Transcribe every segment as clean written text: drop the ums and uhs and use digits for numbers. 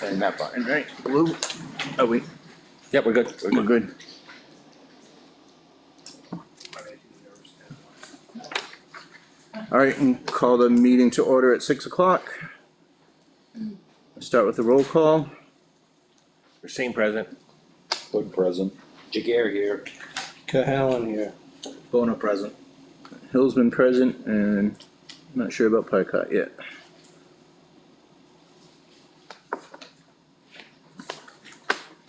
and that button, right? Blue? Are we? Yep, we're good. We're good. All right, and call the meeting to order at 6 o'clock. Start with the roll call. Racine present. Hood present. Jagger here. Cahalan here. Bona present. Hill's been present, and I'm not sure about Pycott yet.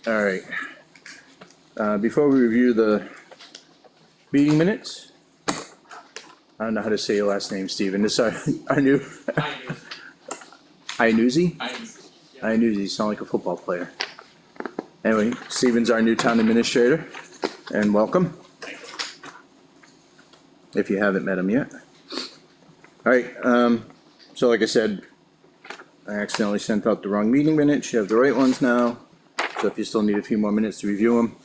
All right. Before we review the meeting minutes, I don't know how to say your last name, Stephen. This our new. Ianuzzi? Ianuzzi, sound like a football player. Anyway, Stephen's our new town administrator, and welcome. If you haven't met him yet. All right, so like I said, I accidentally sent out the wrong meeting minutes. You have the right ones now. So if you still need a few more minutes to review them.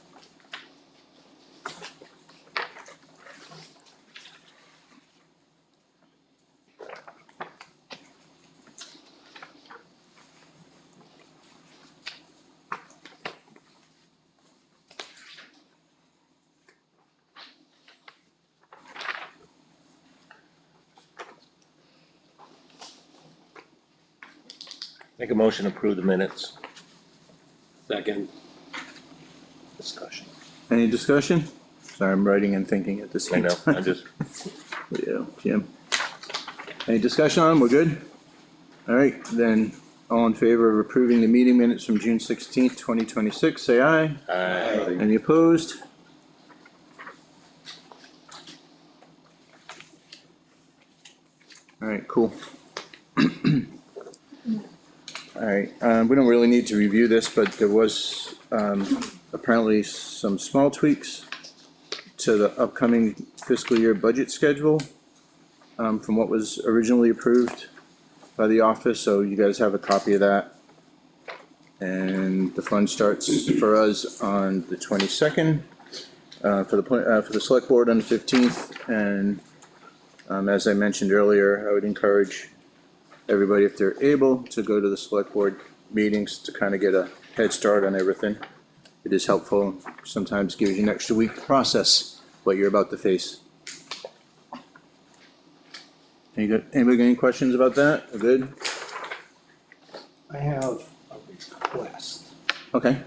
Make a motion to approve the minutes. Second. Discussion. Any discussion? Sorry, I'm writing and thinking at the I same know, time. I just, Yeah, Jim. Any discussion on them? We're good? All right, then, all in favor of approving the meeting minutes from June 16th, 2026, say aye. Any opposed? All right, cool. All right, we don't really need to review this, but there was apparently some small tweaks to the upcoming fiscal year budget schedule from what was originally approved by the office, so you guys have a copy of that. And the fund starts for us on the 22nd, for the select board on the 15th, and as I mentioned earlier, I would encourage everybody, if they're able, to go to the select board meetings to kind of get a head start on everything. It is helpful, sometimes gives you an extra week to process what you're about to face. Anybody got any questions about that? We're good? I have a request. Okay.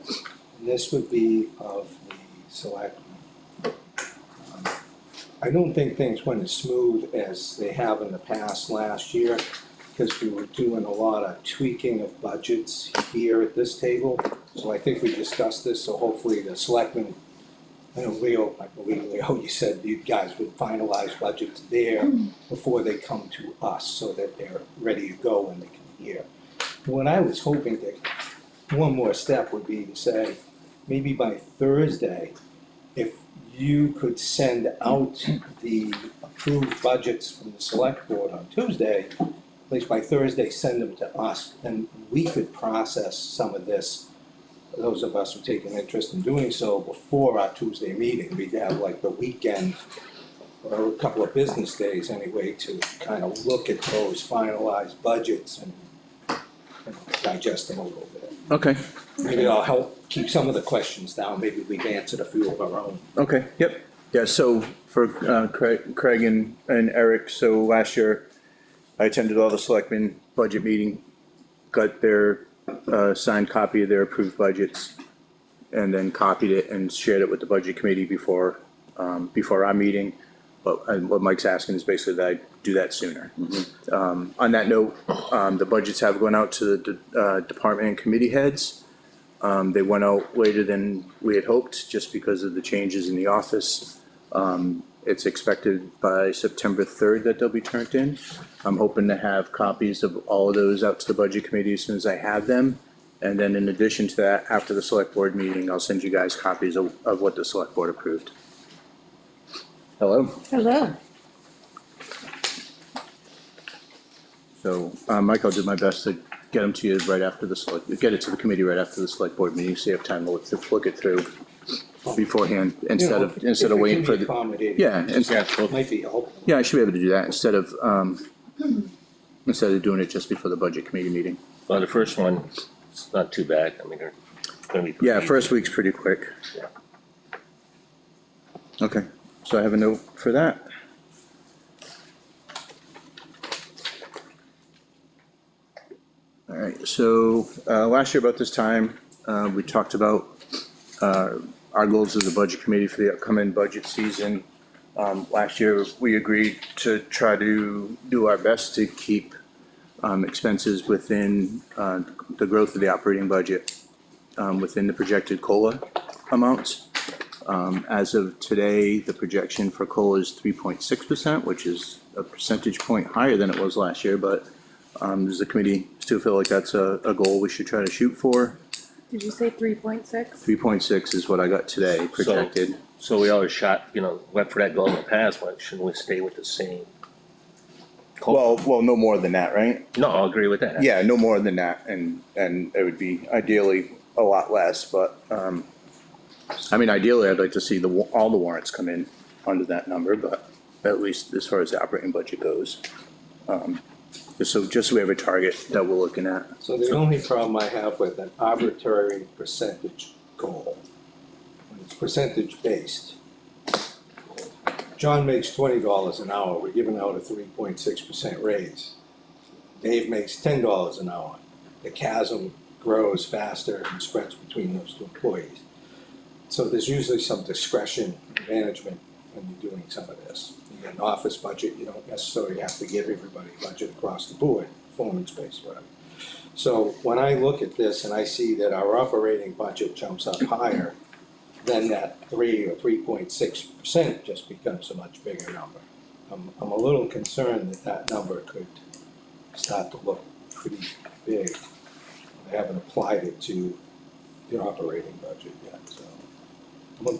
And this would be of the selectmen. I don't think things went as smooth as they have in the past last year, because we were doing a lot of tweaking of budgets here at this table. So I think we discussed this, so hopefully the selectmen, I know Leo, I believe Leo, you said you guys would finalize budgets there before they come to us, so that they're ready to go when they can hear. What I was hoping that one more step would be to say, maybe by Thursday, if you could send out the approved budgets from the select board on Tuesday, at least by Thursday, send them to us, and we could process some of this. Those of us who take an interest in doing so before our Tuesday meeting, we'd have like the weekend or a couple of business days anyway to kind of look at those finalized budgets and digest them a little bit. Okay. Maybe it'll help keep some of the questions down, maybe we've answered a few of our own. Okay, yep. Yeah, so for Craig and Eric, so last year I attended all the selectmen budget meeting, got their signed copy of their approved budgets, and then copied it and shared it with the budget committee before our meeting. But what Mike's asking is basically that I do that sooner. On that note, the budgets have gone out to the department and committee heads. They went out later than we had hoped, just because of the changes in the office. It's expected by September 3rd that they'll be turned in. I'm hoping to have copies of all of those out to the budget committee as soon as I have them. And then in addition to that, after the select board meeting, I'll send you guys copies of what the select board approved. Hello? Hello. So, Mike, I'll do my best to get them to you right after get it to the committee right after the select board meeting, so you have time to look it through beforehand, instead of waiting for the. Yeah, Might be helpful. Yeah, I should be able to do that instead of doing it just before the budget committee meeting. well, the first one, It's not too bad. I mean, they're gonna be. Yeah, pretty first week's pretty quick. Yeah. Okay, so I have a note for that. All right, so, last year about this time, we talked about, our goals as a budget committee for the upcoming budget season. Last year, we agreed to try to do our best to keep, expenses within, the growth of the operating budget, within the projected COLA amounts. As of today, the projection for COLA is 3.6%, which is a percentage point higher than it was last year, but does the committee still feel like that's a goal we should try to shoot for? Did you say 3.6? 3.6 is what I got today projected. So we always went for that goal in the past, why shouldn't we stay with the same? Well, no more than that, right? No, I'll agree with that. Yeah, no more than that, and it would be ideally a lot less, but, I mean, ideally, I'd like to see all the warrants come in under that number, but at least as far as the operating budget goes. Just so we have a target that we're looking at. So the only problem I have with an arbitrary percentage goal, when it's percentage based. John makes $20 an hour, we're giving out a 3.6% raise. Dave makes $10 an hour. The chasm grows faster and spreads between those two employees. So there's usually some discretion in management when you're doing some of this. You get an office budget, you don't necessarily have to give everybody a budget across the board, performance-based, whatever. So when I look at this and I see that our operating budget jumps up higher, then that 3 or 3.6% just becomes a much bigger number. I'm a little concerned that number could start to look pretty big. I haven't applied it to the operating budget yet, so.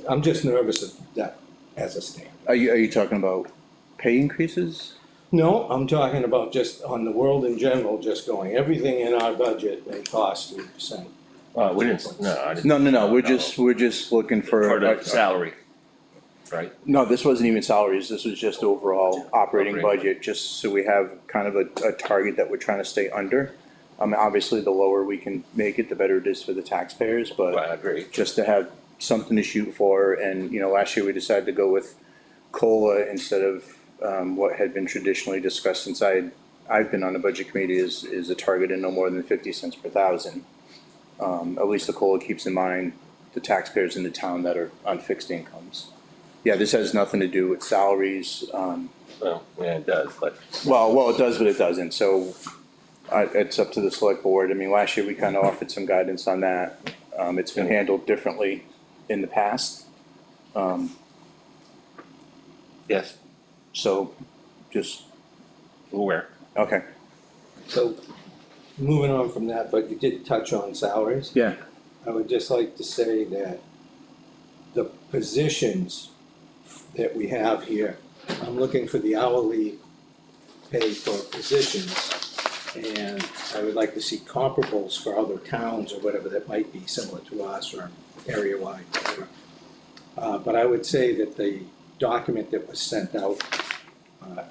I'm just nervous of that as a standard. Are you talking about pay increases? No, I'm talking about just on the world in general, just going, everything in our budget may cost 3%. We didn't, no, I didn't. No, we're just looking For for. the salary, right? No, this wasn't even salaries, this was just overall operating Operating. budget, just so we have kind of a target that we're trying to stay under. Obviously, the lower we can make it, the better it is for the taxpayers, Well, I but agree. just to have something to shoot for, and, last year we decided to go with COLA instead of, what had been traditionally discussed since I've been on the budget committee is a target of no more than 50 cents per thousand. At least the COLA keeps in mind the taxpayers in the town that are on fixed incomes. Yeah, this has nothing to do with salaries, Well, yeah, it does, but well, it does, but it doesn't, so it's up to the select board. I mean, last year we kind of offered some guidance on that. It's been handled differently in the past, yes, so just, aware. okay, So, moving on from that, but you did touch on salaries. yeah, I would just like to say that the positions that we have here, I'm looking for the hourly pay for positions. And I would like to see comparables for other towns or whatever that might be similar to us or area-wide, whatever. But I would say that the document that was sent out,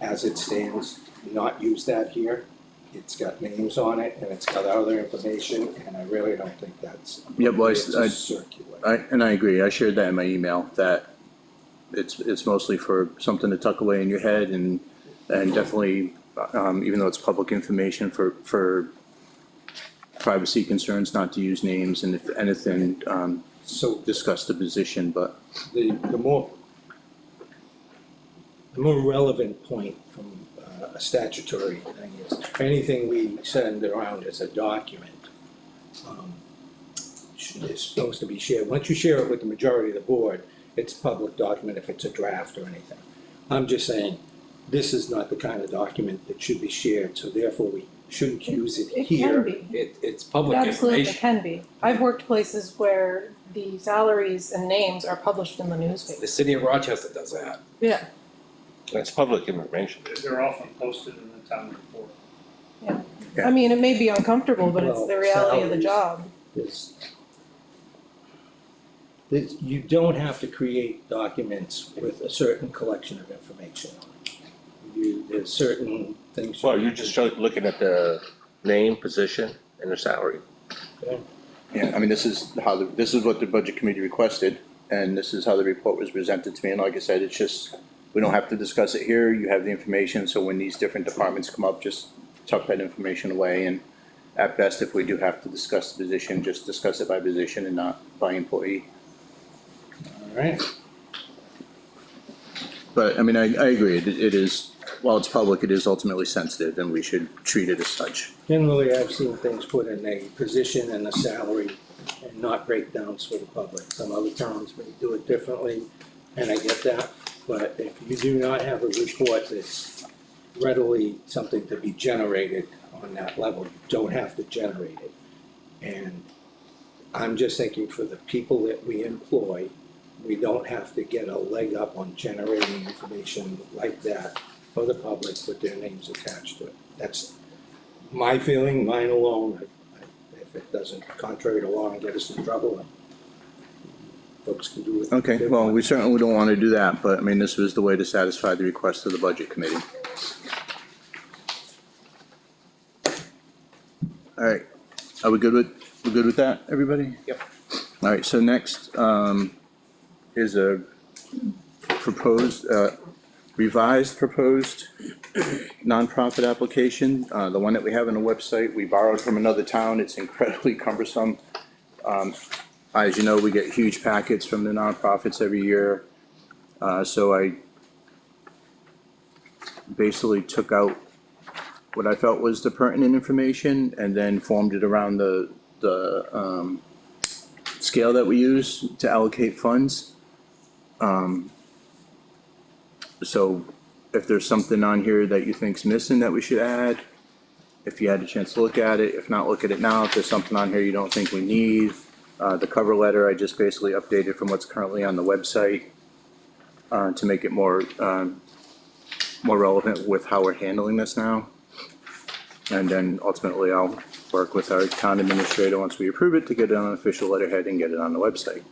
as it stands, do not use that here. It's got names on it and it's got other information, and I really don't think that's Yeah, well, appropriate to circulate. I agree, I shared that in my email, that it's mostly for something to tuck away in your head, and definitely, even though it's public information, for privacy concerns, not to use names, and if anything, So discuss the position, but, the more relevant point from a statutory thing is, anything we send around as a document is supposed to be shared. Once you share it with the majority of the board, it's a public document if it's a draft or anything. I'm just saying, this is not the kind of document that should be shared, so therefore we shouldn't use it It here. can be. It's It public absolutely information. can be. I've worked places where the salaries and names are published in the newspaper. The city of Rochester does that. Yeah, That's public information. They're often posted in the town report. I mean, it may be uncomfortable, but it's Well, the reality of the salaries. job. You don't have to create documents with a certain collection of information on it. There's certain things. Well, you're just looking at the name, position, and the salary. Yeah, I mean, this is what the budget committee requested, and this is how the report was presented to me, and like I said, it's just, we don't have to discuss it here, you have the information, so when these different departments come up, just tuck that information away, and at best, if we do have to discuss the position, just discuss it by position and not by employee. Alright, But, I mean, I agree, it is, while it's public, it is ultimately sensitive, and we should treat it as such. generally, I've seen things put in a position and a salary and not breakdowns for the public. Some other towns may do it differently, and I get that. But if you do not have a report that's readily something to be generated on that level, you don't have to generate it. And I'm just thinking for the people that we employ, we don't have to get a leg up on generating information like that for the public with their names attached to it. That's my feeling, mine alone. If it doesn't contrary to law and get us in trouble, folks can do it. Okay, well, we certainly don't wanna do that, but, I mean, this was the way to satisfy the request of the budget committee. Alright, are we good with that, everybody? Yep. Alright, so next, is a proposed, revised proposed nonprofit application. The one that we have on the website, we borrowed from another town, it's incredibly cumbersome. As you know, we get huge packets from the nonprofits every year. So I basically took out what I felt was the pertinent information and then formed it around the scale that we use to allocate funds. So if there's something on here that you think's missing that we should add, if you had a chance to look at it, if not, look at it now. If there's something on here you don't think we need, the cover letter, I just basically updated from what's currently on the website, to make it more relevant with how we're handling this now. And then ultimately I'll work with our town administrator once we approve it to get it on an official letterhead and get it on the website.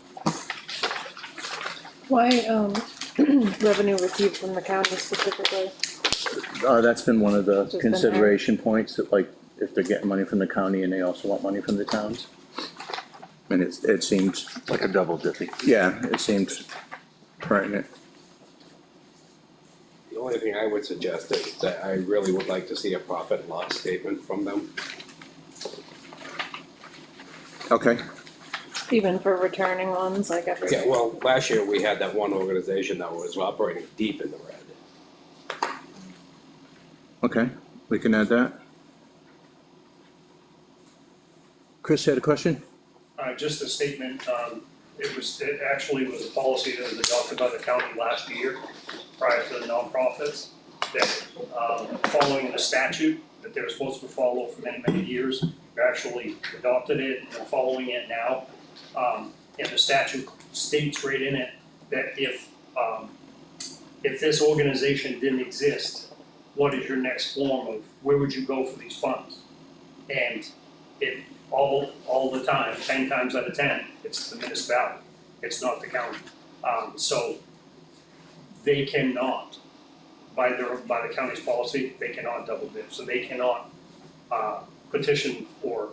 Why, revenue received from the county specifically? That's been one of the Just been there. consideration points, that like, if they're getting money from the county and they also want money from the towns. And it seems, Like a double dipping. yeah, it seems pertinent. The only thing I would suggest is that I really would like to see a profit and loss statement from them. Okay, Even for returning ones, like every. Yeah, well, last year we had that one organization that was operating deep in the red. okay, we can add that. Chris had a question? Just a statement, it actually was a policy that was adopted by the county last year prior to the nonprofits. That, following the statute that they were supposed to follow for many, many years, they actually adopted it and are following it now. And the statute states right in it that if this organization didn't exist, what is your next form of, where would you go for these funds? And it, all the time, 10 times out of 10, it's the municipality, it's not the county. So they cannot, by the county's policy, they cannot double dip, so they cannot petition or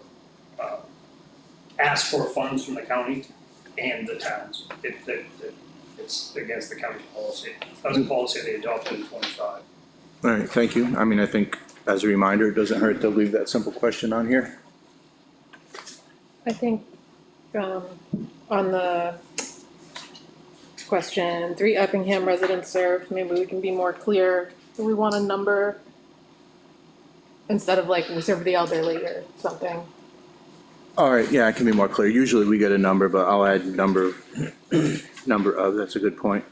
ask for funds from the county and the towns. It's against the county's policy. That was a policy they adopted in 25. Alright, thank you. I mean, I think as a reminder, it doesn't hurt to leave that simple question on here. I think, on the question, 3 Effingham residents served, maybe we can be more clear. Do we want a number? Instead of like, we serve the elderly or something. Alright, yeah, I can be more clear. Usually we get a number, but I'll add number of, that's a good point.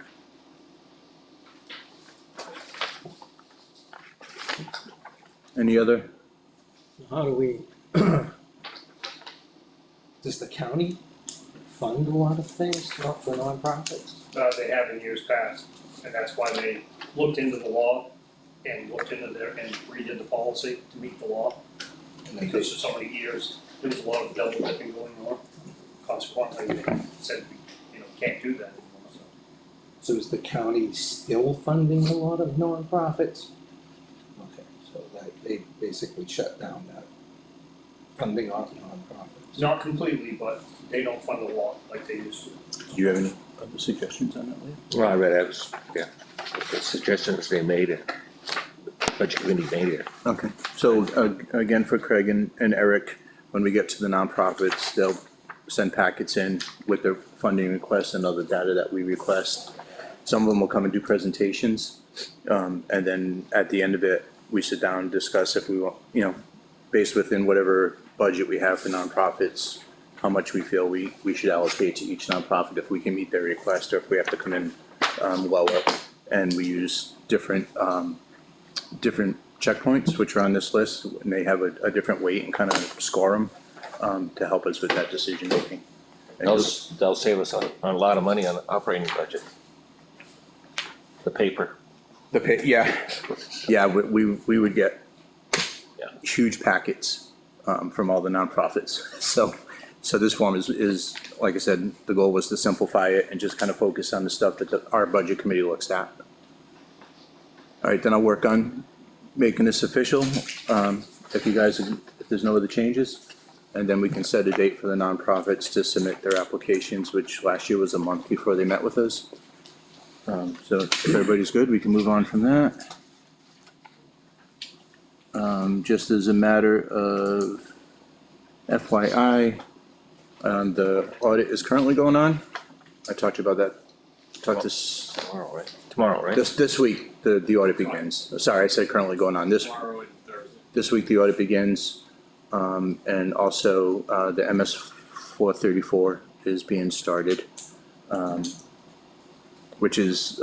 Any other? How do we, does the county fund a lot of things for nonprofits? They have in years past, and that's why they looked into the law and looked into and redid the policy to meet the law. And because of so many years, there was a lot of double dipping going on. Consequently, they said, can't do that anymore, so. So is the county still funding a lot of nonprofits? Okay, so that, they basically shut down funding off nonprofits. Not completely, but they don't fund a lot like they used to. Do you have any other suggestions on that, Leah? Well, I read it, yeah, the suggestions they made it, budget committee made it. Okay, so, again, for Craig and Eric, when we get to the nonprofits, they'll send packets in with their funding requests and other data that we request. Some of them will come and do presentations, and then at the end of it, we sit down and discuss if we want, based within whatever budget we have for nonprofits, how much we feel we should allocate to each nonprofit if we can meet their request, or if we have to come in lower. And we use different checkpoints, which are on this list, and they have a different weight and kind of score them to help us with that decision making. They'll save us on a lot of money on the operating budget. The paper. Yeah, we would get Yeah. huge packets from all the nonprofits. So this form is, like I said, the goal was to simplify it and just kind of focus on the stuff that our budget committee looks at. All right, then I'll work on making this official, if there's no other changes. And then we can set a date for the nonprofits to submit their applications, which last year was a month before they met with us. So if everybody's good, we can move on from that. Just as a matter of FYI, the audit is currently going on. I talked to you about that. Tomorrow, right? This week, the audit begins. Sorry, I said currently going on. Tomorrow and Thursday. This week, the audit begins. And also, the MS 434 is being started, which is,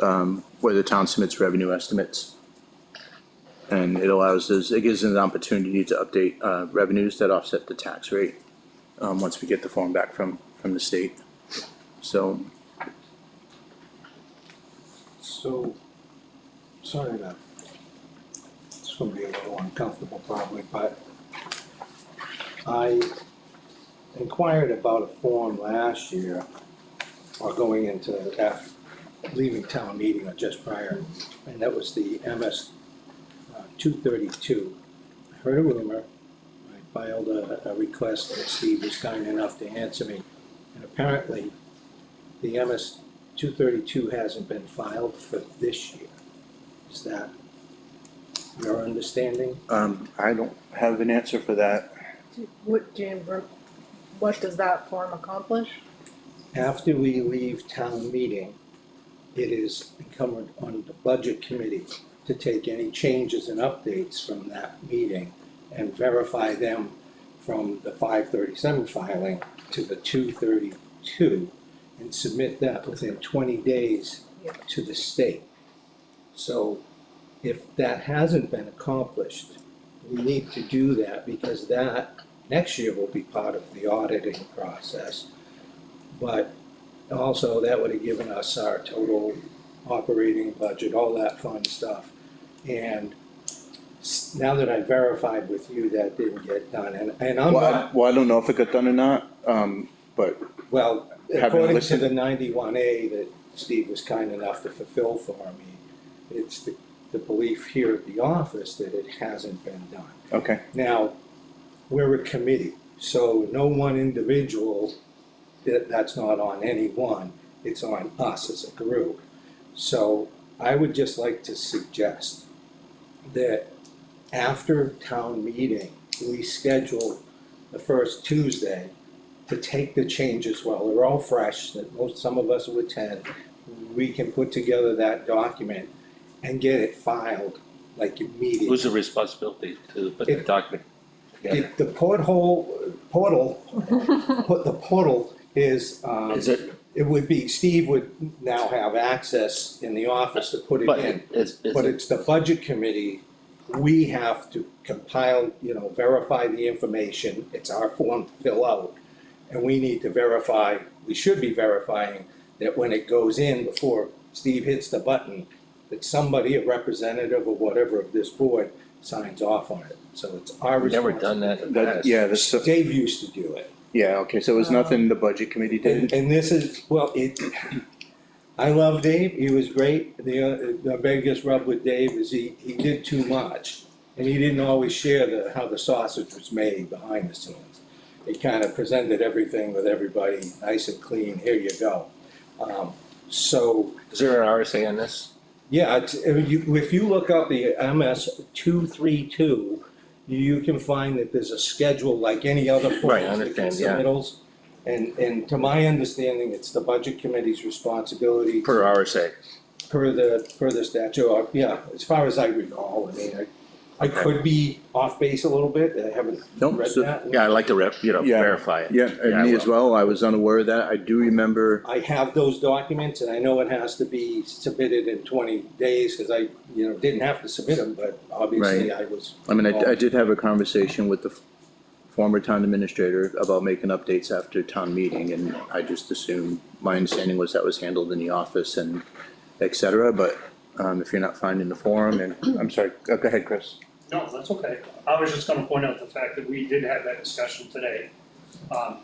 where the town submits revenue estimates. And it gives an opportunity to update, revenues that offset the tax rate, once we get the form back from the state. So, Sorry to, it's gonna be a little uncomfortable probably, but I inquired about a form last year, or going into leaving town meeting or just prior, and that was the MS 232. I heard a rumor, I filed a request that Steve was kind enough to answer me, and apparently the MS 232 hasn't been filed for this year. Is that your understanding? I don't have an answer for that. What, James, what does that form accomplish? After we leave town meeting, it is incumbent on the budget committee to take any changes and updates from that meeting and verify them from the 537 filing to the 232 and submit that within 20 days to the state. So if that hasn't been accomplished, we need to do that because that next year will be part of the auditing process. But also that would have given us our total operating budget, all that fun stuff. And now that I verified with you, that didn't get done, and I'm not, Well, I don't know if it got done or not, but well, having according to listened- the 91A that Steve was kind enough to fulfill for me, it's the belief here at the office that it hasn't been done. okay. Now, we're a committee, so no one individual, that's not on anyone, it's on us as a group. So I would just like to suggest that after town meeting, we schedule the first Tuesday to take the changes while they're all fresh, that some of us will attend. We can put together that document and get it filed like immediately. Who's the responsibility to put the document together? The portal is, Is it, it would be, Steve would now have access in the office to put it but in. is But it, it's the budget committee, we have to compile, verify the information, it's our form to fill out. And we need to verify, we should be verifying that when it goes in, before Steve hits the button, that somebody, a representative or whatever of this board, signs off on it. So it's our we've never responsibility. done that in the That, past. yeah, this, Dave used to do it. yeah, okay, so it was nothing the budget committee did? And this is, well, I love Dave, he was great. The biggest rub with Dave is he did too much. And he didn't always share how the sausage was made behind the scenes. He kind of presented everything with everybody, nice and clean, here you go. So, Is there an RSA on this? yeah, if you look up the MS 232, you can find that there's a schedule like any other form. Right, I understand, yeah. Submittals. And to my understanding, it's the budget committee's responsibility Per RSA. per the statute, or, yeah, as far as I recall. I mean, I could be off base a little bit, I haven't Nope, read so- that. Yeah, I'd like to Yeah. verify it. Yeah, I and me as will. well, I was unaware of that, I do remember, I have those documents, and I know it has to be submitted in 20 days, because I, didn't have to submit them, but obviously I was. I mean, I did have a conversation with the former town administrator about making updates after town meeting, and I just assumed, my understanding was that was handled in the office and et cetera, but, if you're not finding the forum, and, I'm sorry, go ahead, Chris. No, that's okay. I was just gonna point out the fact that we did have that discussion today.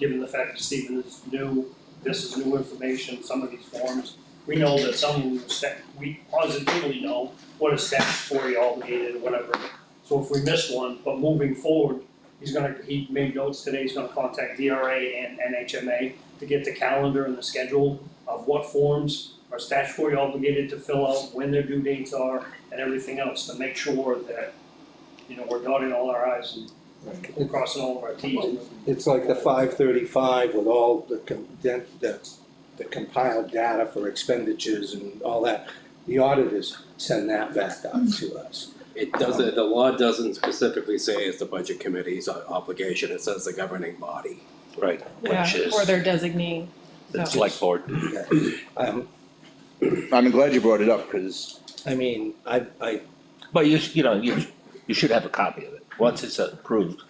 Given the fact that Stephen is new, this is new information, some of these forms. We know that we positively know what is statutory obligated or whatever. So if we missed one, but moving forward, he made notes today, he's gonna contact DRA and NHMA to get the calendar and the schedule of what forms are statutory obligated to fill out, when their due dates are, and everything else, to make sure that we're dotting all our i's and crossing all of our t's. It's like the 535 with all the compiled data for expenditures and all that. The auditors send that back out to us. It doesn't, the law doesn't specifically say it's the budget committee's obligation, it says the governing body. Right, which is Or their designee. the select board. Um, I'm glad you brought it up, because, I mean, I But you should have a copy of it. Once it's approved,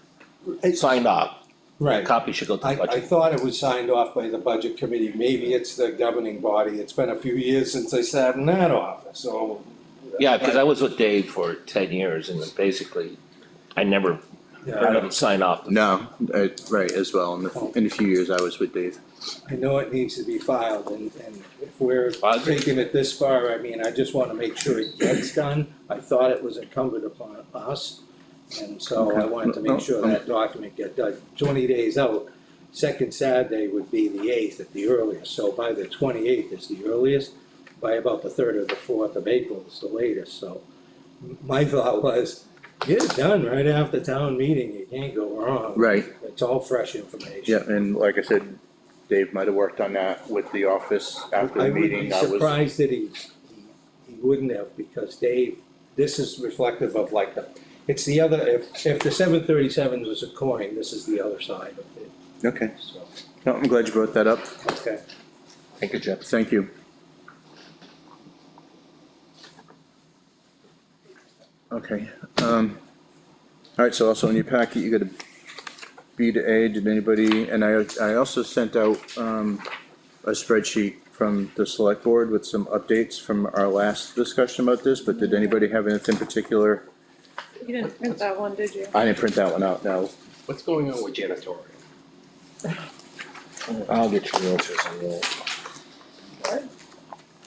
signed off, a right. copy should go to the I budget. thought it was signed off by the budget committee, maybe it's the governing body, it's been a few years since I sat in that office, so. Yeah, because I was with Dave for 10 years and basically, I never heard him sign off. no, right, as well, in a few years I was with Dave. I know it needs to be filed, and if we're I agree. taking it this far, I mean, I just wanna make sure it gets done. I thought it was incumbent upon us, and so I Okay. wanted to make sure that document get done. 20 days out, second Saturday would be the 8th at the earliest, so by the 28th is the earliest, by about the 3rd or the 4th of April is the latest, so my thought was, get it done right after town meeting, you can't go wrong. Right. It's all fresh information. Yeah, and like I said, Dave might have worked on that with the office after the meeting. I would be surprised that he wouldn't have, because Dave, this is reflective of like it's the other, if the 737 was a coin, this is the other side of it, Okay, so, no, I'm glad you brought that up, okay. Thank you, Jeff. thank you. Okay, all right, so also in your packet, you got a B to A, did anybody, and I also sent out, a spreadsheet from the select board with some updates from our last discussion about this, but did anybody have anything particular? You didn't print that one, did you? I didn't print that one out, no. What's going on with janitorial? I'll get you the answers on that.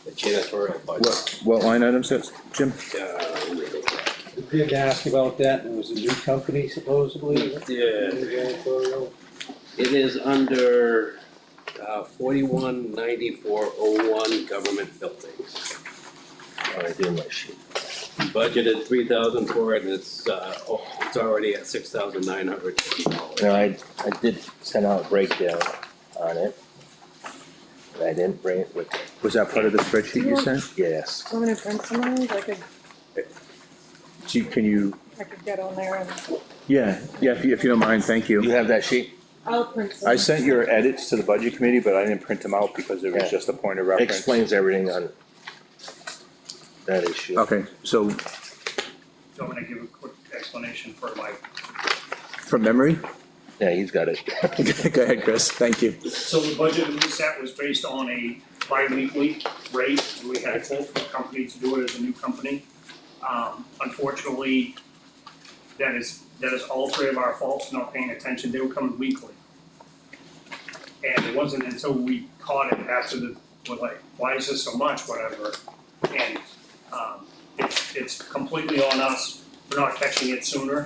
The janitorial budget. What line items that's, Jim? We did ask about that, and it was a new company supposedly. Yeah. It is under 419401 government buildings. All right, do my sheet. Budgeted 3,000 for it, and it's already at $6,950. Now, I did send out a breakdown on it. But I didn't bring it with me. Was that part of the spreadsheet you sent? Yes. Want me to print some of these? Can you, I could get on there and yeah, if you don't mind, thank You you. have that sheet? I'll print some. I sent your edits to the budget committee, but I didn't print them out because it was Yeah. just a point of It reference. explains everything on that issue. Okay, so So I'm gonna give a quick explanation for Mike. from memory? Yeah, he's got it. Go ahead, Chris, thank you. So the budget we set was based on a bi-weekly rate, and we had a quote from a company to do it as a new company. Unfortunately, that is all three of our faults, not paying attention, they were coming weekly. And it wasn't until we caught it after we're like, why is this so much, whatever, and, it's completely on us. we're not catching it sooner,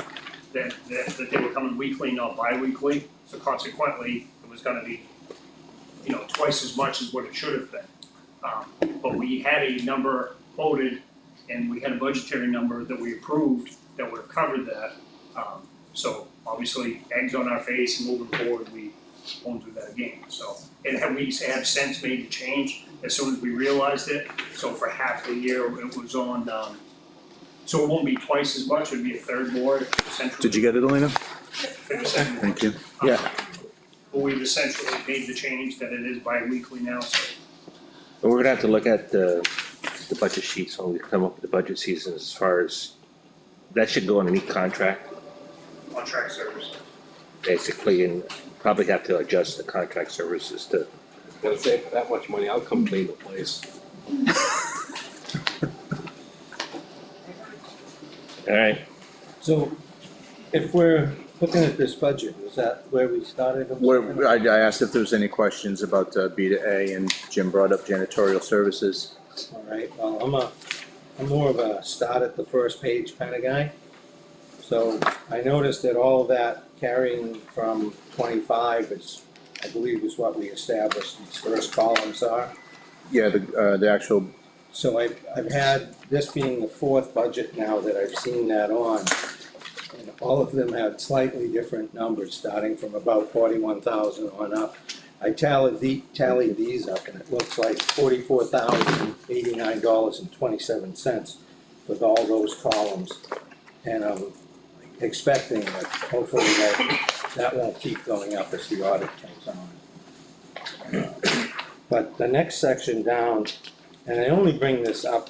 that they were coming weekly, not bi-weekly. So consequently, it was gonna be, twice as much as what it should have been. But we had a number quoted, and we had a budgetary number that we approved that would have covered that. So obviously, eggs on our face, and moving forward, we won't do that again. So, and we had since made the change as soon as we realized it. So for half the year, it was on, so it won't be twice as much, it'd be a third more essentially. Did you get it, Elena? Thank you. Yeah. But we've essentially made the change that it is bi-weekly now, so. And we're gonna have to look at the budget sheets when we come up with the budget season as far as, that should go on any contract, Contract service. basically, and probably have to adjust the contract services to, Gotta save that much money, I'll come clean the place. alright, So if we're looking at this budget, is that where we started? Where, I asked if there was any questions about B to A, and Jim brought up janitorial services. All right, well, I'm more of a start at the first page kind of guy. So I noticed that all of that carrying from 25 is, I believe is what we established these first columns are. Yeah, the actual, So I've had, this being the fourth budget now that I've seen that on, and all of them had slightly different numbers, starting from about 41,000 on up. I tallied these up, and it looks like $44,089.27 with all those columns. And I'm expecting that hopefully that won't keep going up as the audit comes on. But the next section down, and I only bring this up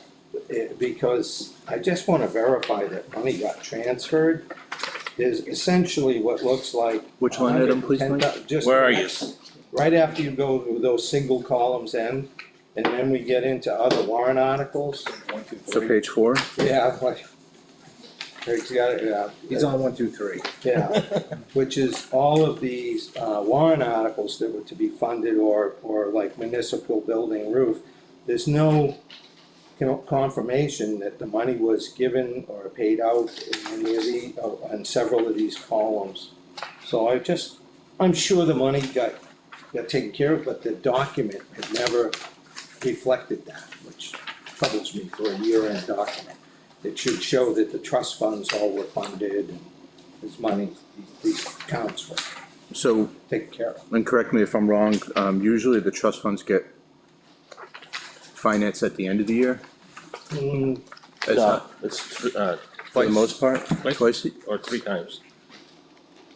because I just want to verify that money got transferred, is essentially what looks like. Which line item, please, Mike? just where are you? Right after you go to those single columns end, and then we get into other warrant articles. so page 4, Yeah, like, Eric's got it, yeah. He's on 1, 2, 3. Yeah, which is all of these warrant articles that were to be funded or like municipal building roof. There's no confirmation that the money was given or paid out in any of the, on several of these columns. So I'm sure the money got taken care of, but the document had never reflected that, which troubles me for a year-end document. It should show that the trust funds all were funded and this money, these accounts were so, taken care of. and correct me if I'm wrong, usually the trust funds get financed at the end of the year? As no, it's, For the most part, twice, or 3 times.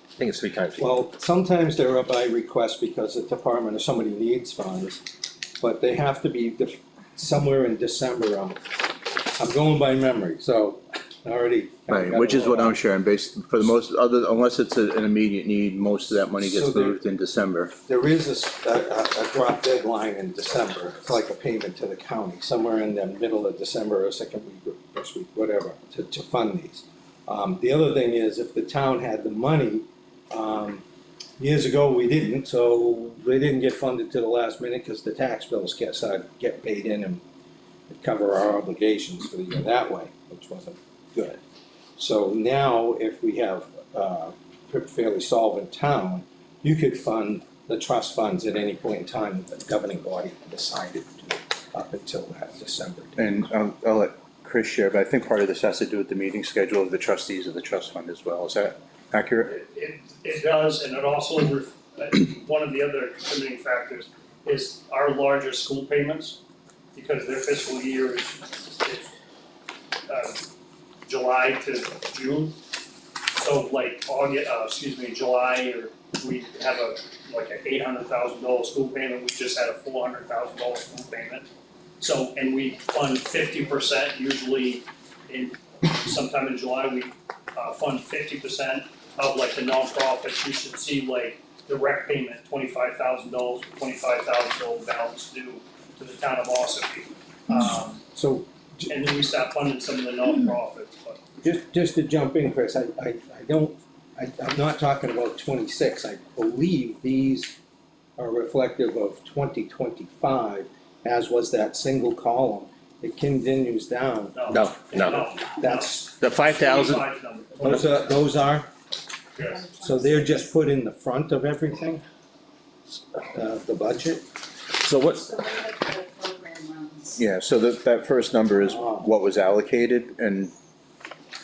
I think it's 3 times. Well, sometimes they're up by request because the department or somebody needs funds, but they have to be somewhere in December. I'm going by memory, so I already. right, which is what I'm sure, based, for the most, unless it's an immediate need, most of that money gets So there- moved in December. There is a drop deadline in December, it's like a payment to the county, somewhere in the middle of December or second week or first week, whatever, to fund these. The other thing is, if the town had the money, years ago we didn't, so they didn't get funded to the last minute because the tax bills get paid in and cover our obligations for the year that way, which wasn't good. So now, if we have a fairly solvent town, you could fund the trust funds at any point in time that the governing body decided to, up until that December date. And I'll let Chris share, but I think part of this has to do with the meeting schedule of the trustees of the trust fund as well. Is that accurate? It does, and it also, one of the other contributing factors is our larger school payments, because their fiscal year is July to June. So like July, or we have like an $800,000 school payment, we just had a $400,000 school payment. So, and we fund 50% usually sometime in July, we fund 50% of like the nonprofits. You should see like the rec payment, $25,000, $25,000 balance due to the town of Ossipee. So, And then we start funding some of the nonprofits, but. just to jump in, Chris, I'm not talking about 26, I believe these are reflective of 2025, as was that single column. it continues down. No. That's, The 5,000, 25 number. those are, Yes. so they're just put in the front of everything? The budget? so what, So what about the program runs? Yeah, so that first number is what was allocated and,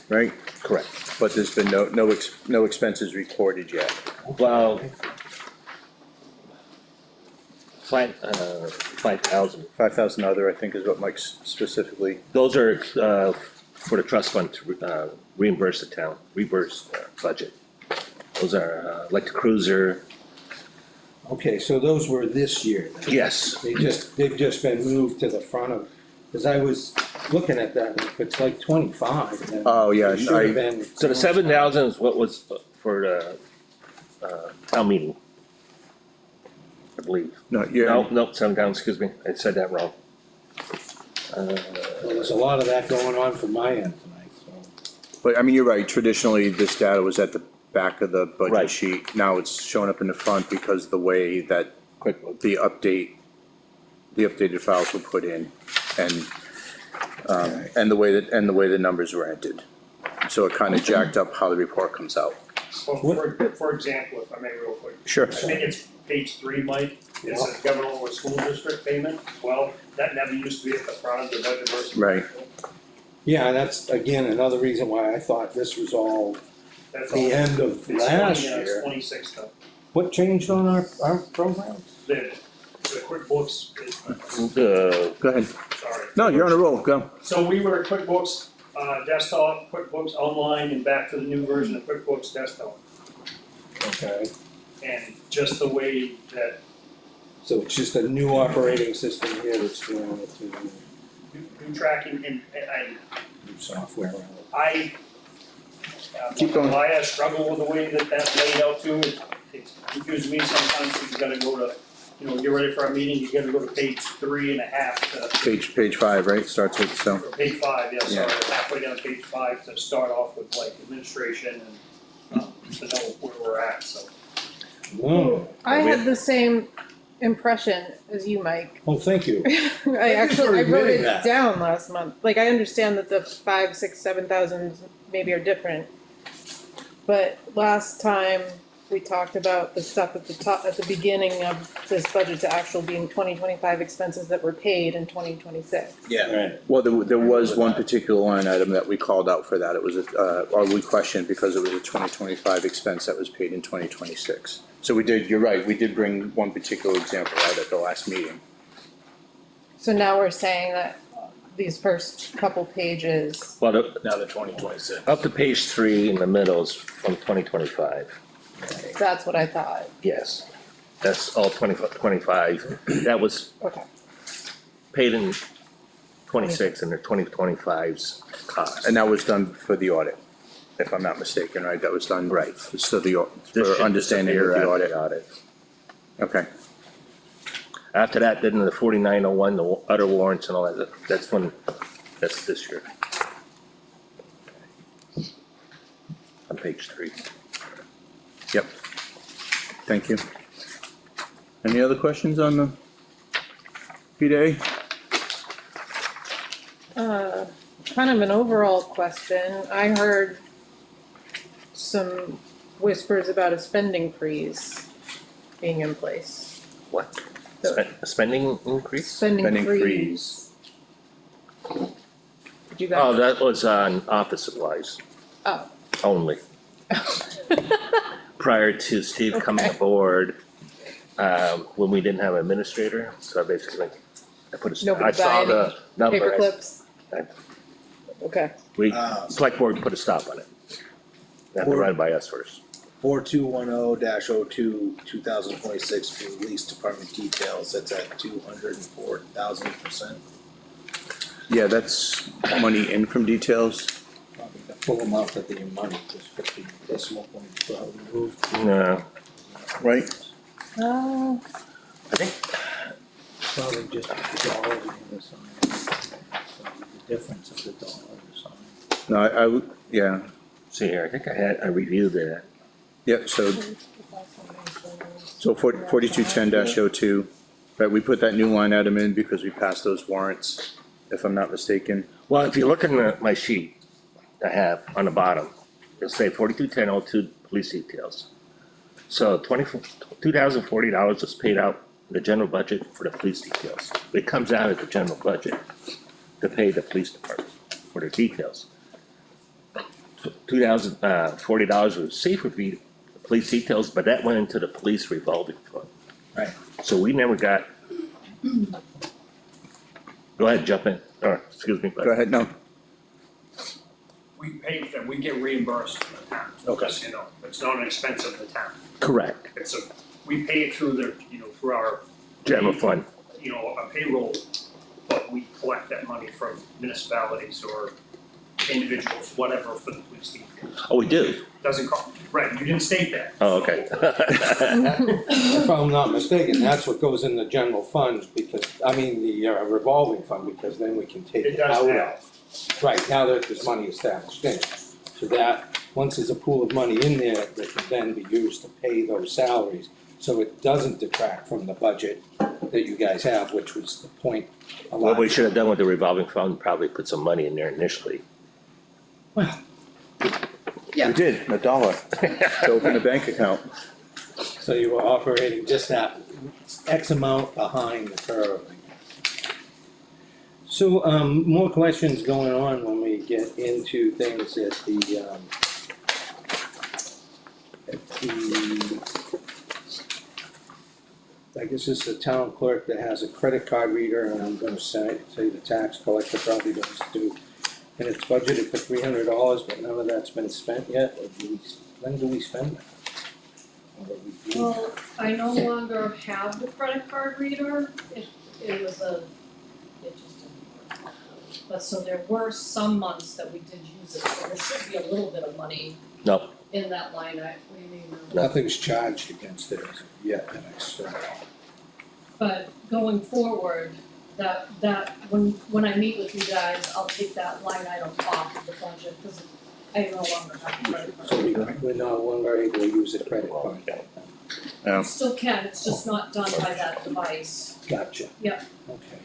right? correct. But there's been no expenses recorded yet. Well, 5,000. 5,000 other, I think, is what Mike specifically, Those are, for the trust fund to reimburse the town, budget. Those are, like the cruiser, Okay, so those were this year then? yes, They've just been moved to the front of, because I was looking at that, and if it's like 25, then. Oh, yeah, it should have been. so the 7,000 is what was for the, town meeting. I believe, no, you're. no, 7,000, excuse me, I said that wrong. Well, there's a lot of that going on from my end tonight, so. But I mean, you're right, traditionally, this data was at the back of the budget Right. sheet. Now it's showing up in the front because the way that the updated files were put in and the way the numbers were entered. So it kind of jacked up how the report comes out. Well, for example, if I may real quick, Sure. I think it's page 3, Mike, it says government or school district payment. Well, that never used to be at the front of the budget versus. Right. Yeah, and that's, again, another reason why I thought this was all That's all. the end of It's 20, last it's year. 26 though. What changed on our program? The QuickBooks, Go ahead. sorry. No, you're on a roll, go. So we were at QuickBooks Desktop, QuickBooks Online, and back to the new version of QuickBooks Desktop. Okay, And just the way that so it's just a new operating system here that's doing it to new tracking and new software. I Keep going. I struggle with the way that that's laid out too. It confuses me sometimes, 'cause you gotta go to, get ready for our meeting, you gotta go to page 3.5 Page 5, right, starts with, so, or page 5, yeah, sorry, Yeah. halfway down page 5 to start off with like administration and, to know where we're at, so. Oh, I had the same impression as you, Mike. well, thank you. I for wrote admitting it that. down last month. Like, I understand that the 5, 6, 7,000 maybe are different. But last time we talked about the stuff at the top, at the beginning of this budget to actual being 2025 expenses that were paid in 2026. Yeah. Right. well, there was one particular line item that we called out for that. It was, or we questioned because it was a 2025 expense that was paid in 2026. So we did, you're right, we did bring one particular example out at the last meeting. So now we're saying that these first couple pages, Well, Now the 2026. up to page 3 in the middle is from 2025, that's what I thought. yes. That's all 25, that was Okay. paid in 26 and the 2025's cost. And that was done for the audit, if I'm not mistaken, right? That was done. Right. So This for should understanding of disappear the after audit. Okay. After that, then the 4901, the other warrants and all that, that's this year. On page 3. Yep. Thank you. Any other questions on the PDA? Kind of an overall question. I heard some whispers about a spending freeze being in place. What? So- A spending increase? Spending Spending freeze. Did you Oh, guys? that was on office supplies Oh. only. Prior to Steve coming Okay. aboard, when we didn't have an administrator, so basically, I put a, I Nobody saw buy the any number. Paper clips? I- Okay. We, select board put a stop on it. They have to run it by us first. 4210-02, 2026 police department details, that's at 204,000%. Yeah, that's money in from details. Probably the full amount of the money, just 50 decimal points probably moved. No, Right? Uh, I think, Probably just the dollar on the side. So the difference of the dollar on the side. No, I would, yeah, see here, I think I reviewed that. yeah, so 4210-02, right, we put that new line item in because we passed those warrants if I'm not mistaken. Well, if you look at my sheet I have on the bottom, it'll say 421002 police details. So $2,040 was paid out in the general budget for the police details. It comes out of the general budget to pay the police department for their details. $2,040 was safe for the police details, but that went into the police revolving fund. Right. So we never got. Go ahead, jump in, or, excuse me, but. Go ahead, no. We pay for them, we get reimbursed from the town. Okay. Just, it's not an expense of the town. Correct. We pay it through through our, General fund. a payroll, but we collect that money from municipalities or individuals, whatever, for the police team. Oh, we do? Doesn't cost, right, you didn't state that. Oh, okay. If I'm not mistaken, that's what goes in the general fund, because, the revolving fund, because then we can take It it does out now. of. Right, now that there's money established in it. So that, once there's a pool of money in there, that can then be used to pay those salaries. So it doesn't detract from the budget that you guys have, which was the point. a lot. What we should have done with the revolving fund, probably put some money in there initially. Well, We did, $1 to open a bank account. so you were operating just that X amount behind the curve. So, more questions going on when we get into things at the, I guess it's the town clerk that has a credit card reader, and I'm gonna say the tax collector probably does too. And it's budgeted for $300, but none of that's been spent yet, or when do we spend that? Or we do- Well, I no longer have the credit card reader, it just didn't work. But so there were some months that we did use it, so there should be a little bit of money No, in that line, what do you mean? Nothing's charged against it as of yet, and But going forward, when I meet with you guys, I'll take that line item off of the budget, cause I no longer have the credit so card. we're no longer able to use a credit card. You still can, it's just not done by that device. Gotcha. Yeah. Okay.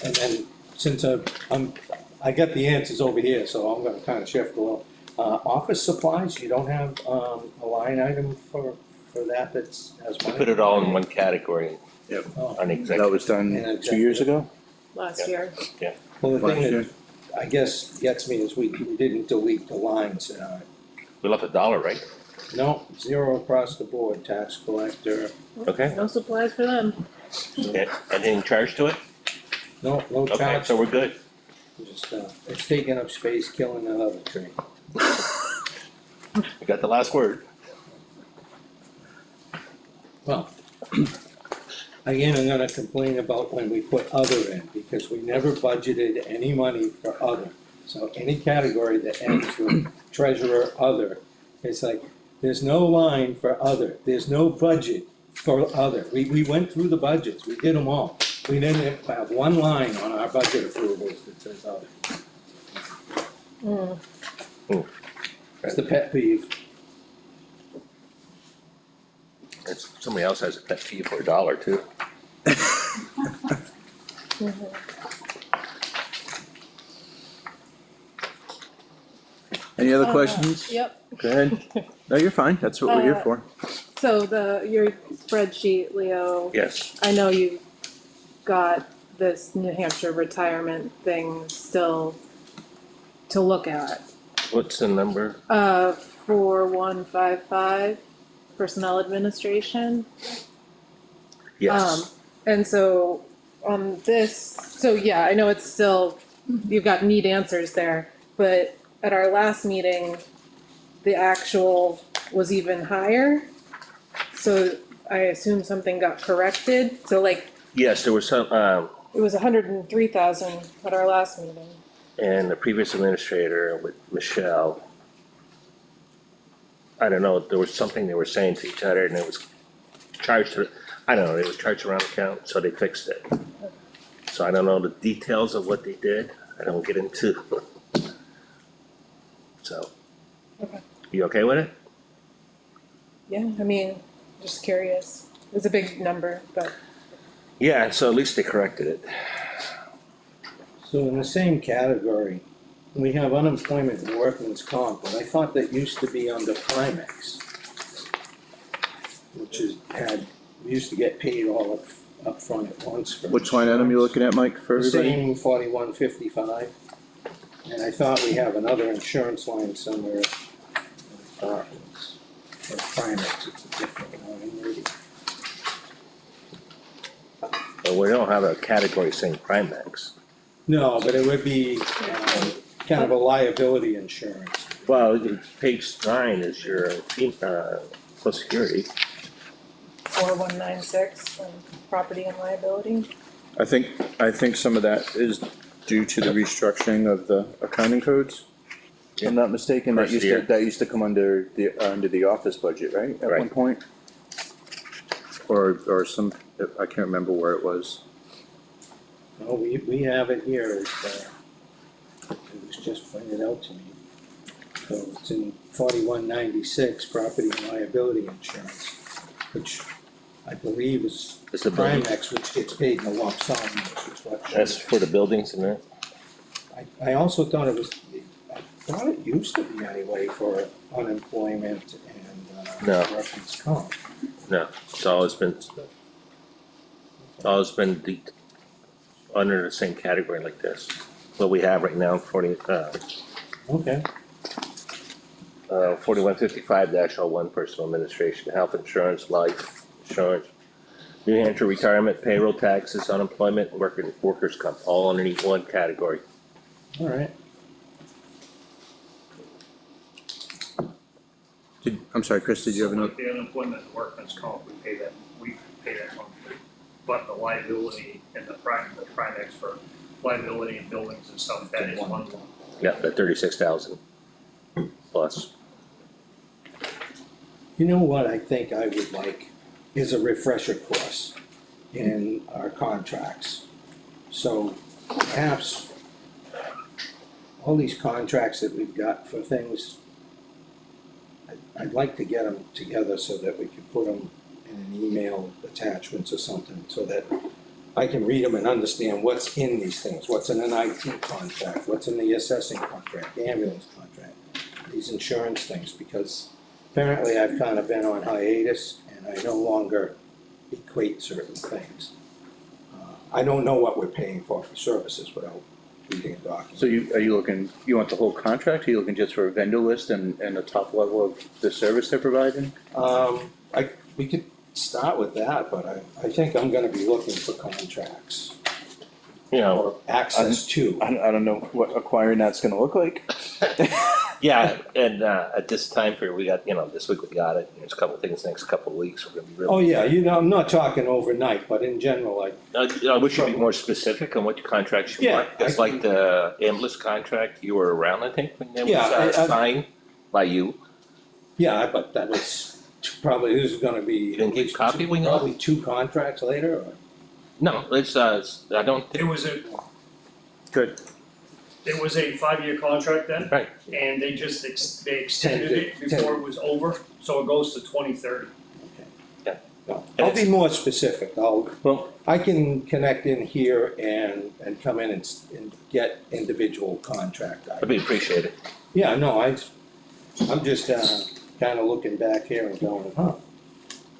And then, since I got the answers over here, so I'm gonna kinda shift a little. Office supplies, you don't have, a line item for that that's, has money? put it all in one category Oh, on the That executive. was done 2 years ago? Last year. well, the thing Last year. that I guess gets me is we didn't delete the lines, We left $1, right? no, 0 across the board, tax collector, Okay. No supplies for them. Yeah, anything charged to it? no Okay, charge. so we're good. Just, it's taking up space, killing that other tree. We got the last word. Well, again, I'm gonna complain about when we put other in, because we never budgeted any money for other. So any category that ends with treasurer, other, it's like, there's no line for other, there's no budget for other. We went through the budgets, we did them all. We didn't have one line on our budget approvals that says other. It's the pet peeve. Somebody else has a pet peeve for $1 too. Any other questions? Yep. Go ahead. No, you're fine. That's what we're here for. So your spreadsheet, Leo, Yes, I know you got this New Hampshire retirement thing still to look at. what's the number? 4155 personnel administration. Yes, And so on this, so yeah, I know it's still, you've got neat answers there, but at our last meeting, the actual was even higher. So I assume something got corrected. So like, yes, there was some, it was 103,000 at our last meeting. and the previous administrator with Michelle, I don't know, there was something they were saying to each other and it was charged to, I don't know, it was charged around account, so they fixed it. So I don't know the details of what they did, I don't get into. So, Okay. you okay with it? Yeah, I mean, just curious. It was a big number, but Yeah, so at least they corrected it. So in the same category, we have unemployment and workman's comp, but I thought that used to be under Primex. Which is, we used to get paid all up front at once for. Which line item you looking at, Mike, for The everybody? same 4155. And I thought we have another insurance line somewhere. I thought it was, or Primex, it's a different line maybe. But we don't have a category saying Primex. No, but it would be kind of a liability insurance. Well, page 9 is your, social security. 4196 and property and liability. I think some of that is due to the restructuring of the accounting codes. If I'm not mistaken, First year. that used to come under the office budget, right, at one Right. point? Or some, I can't remember where it was. No, we have it here, it was just pointed out to me. So it's in 4196, property and liability insurance, which I believe is It's the building. Primex, which gets paid in a lump sum, which is what. That's for the buildings and that? I also thought I thought it used to be anyway for unemployment and No. workman's comp. No, it's always been under the same category like this. What we have right now, Okay. 4155-01 personal administration, health insurance, life insurance, New Hampshire retirement, payroll taxes, unemployment, workers' comp, all underneath one category. All right. I'm sorry, Chris, did you have another? The unemployment and workman's comp, we pay that monthly. But the liability and the Primex for liability and buildings and stuff, that is one lump. Yeah, the 36,000 plus. You know what I think I would like is a refresher course in our contracts. So perhaps all these contracts that we've got for things, I'd like to get them together so that we can put them in an email attachments or something, so that I can read them and understand what's in these things, what's in an IT contract, what's in the assessing contract, the ambulance contract, these insurance things, because apparently I've kind of been on hiatus and I no longer equate certain things. I don't know what we're paying for services without reading a document. So you want the whole contract, or are you looking just for a vendor list and the top level of the service they're providing? We could start with that, but I think I'm gonna be looking for contracts You know, or access to. I don't know what acquiring that's gonna look like. yeah, and at this time period, we got, this week we got it, there's a couple things, next couple of weeks, we're gonna be Oh, really. yeah, I'm not talking overnight, but in general, I wish you'd be more specific on what contracts you Yeah, want, just like the ambulance contract, you were around, I think, when that was Yeah, I- signed by you. yeah, but that was probably, this is gonna be. You didn't get a copy when you got it? Probably 2 contracts later, or? No, it's, I don't It think, was a, Good. it was a 5-year contract then, right, and they extended it before it was over, so it goes to 2030. No, I'll be more specific, well, I can connect in here and come in and get individual contract I'd items. be appreciated. Yeah, no, I'm just, kinda looking back here and going,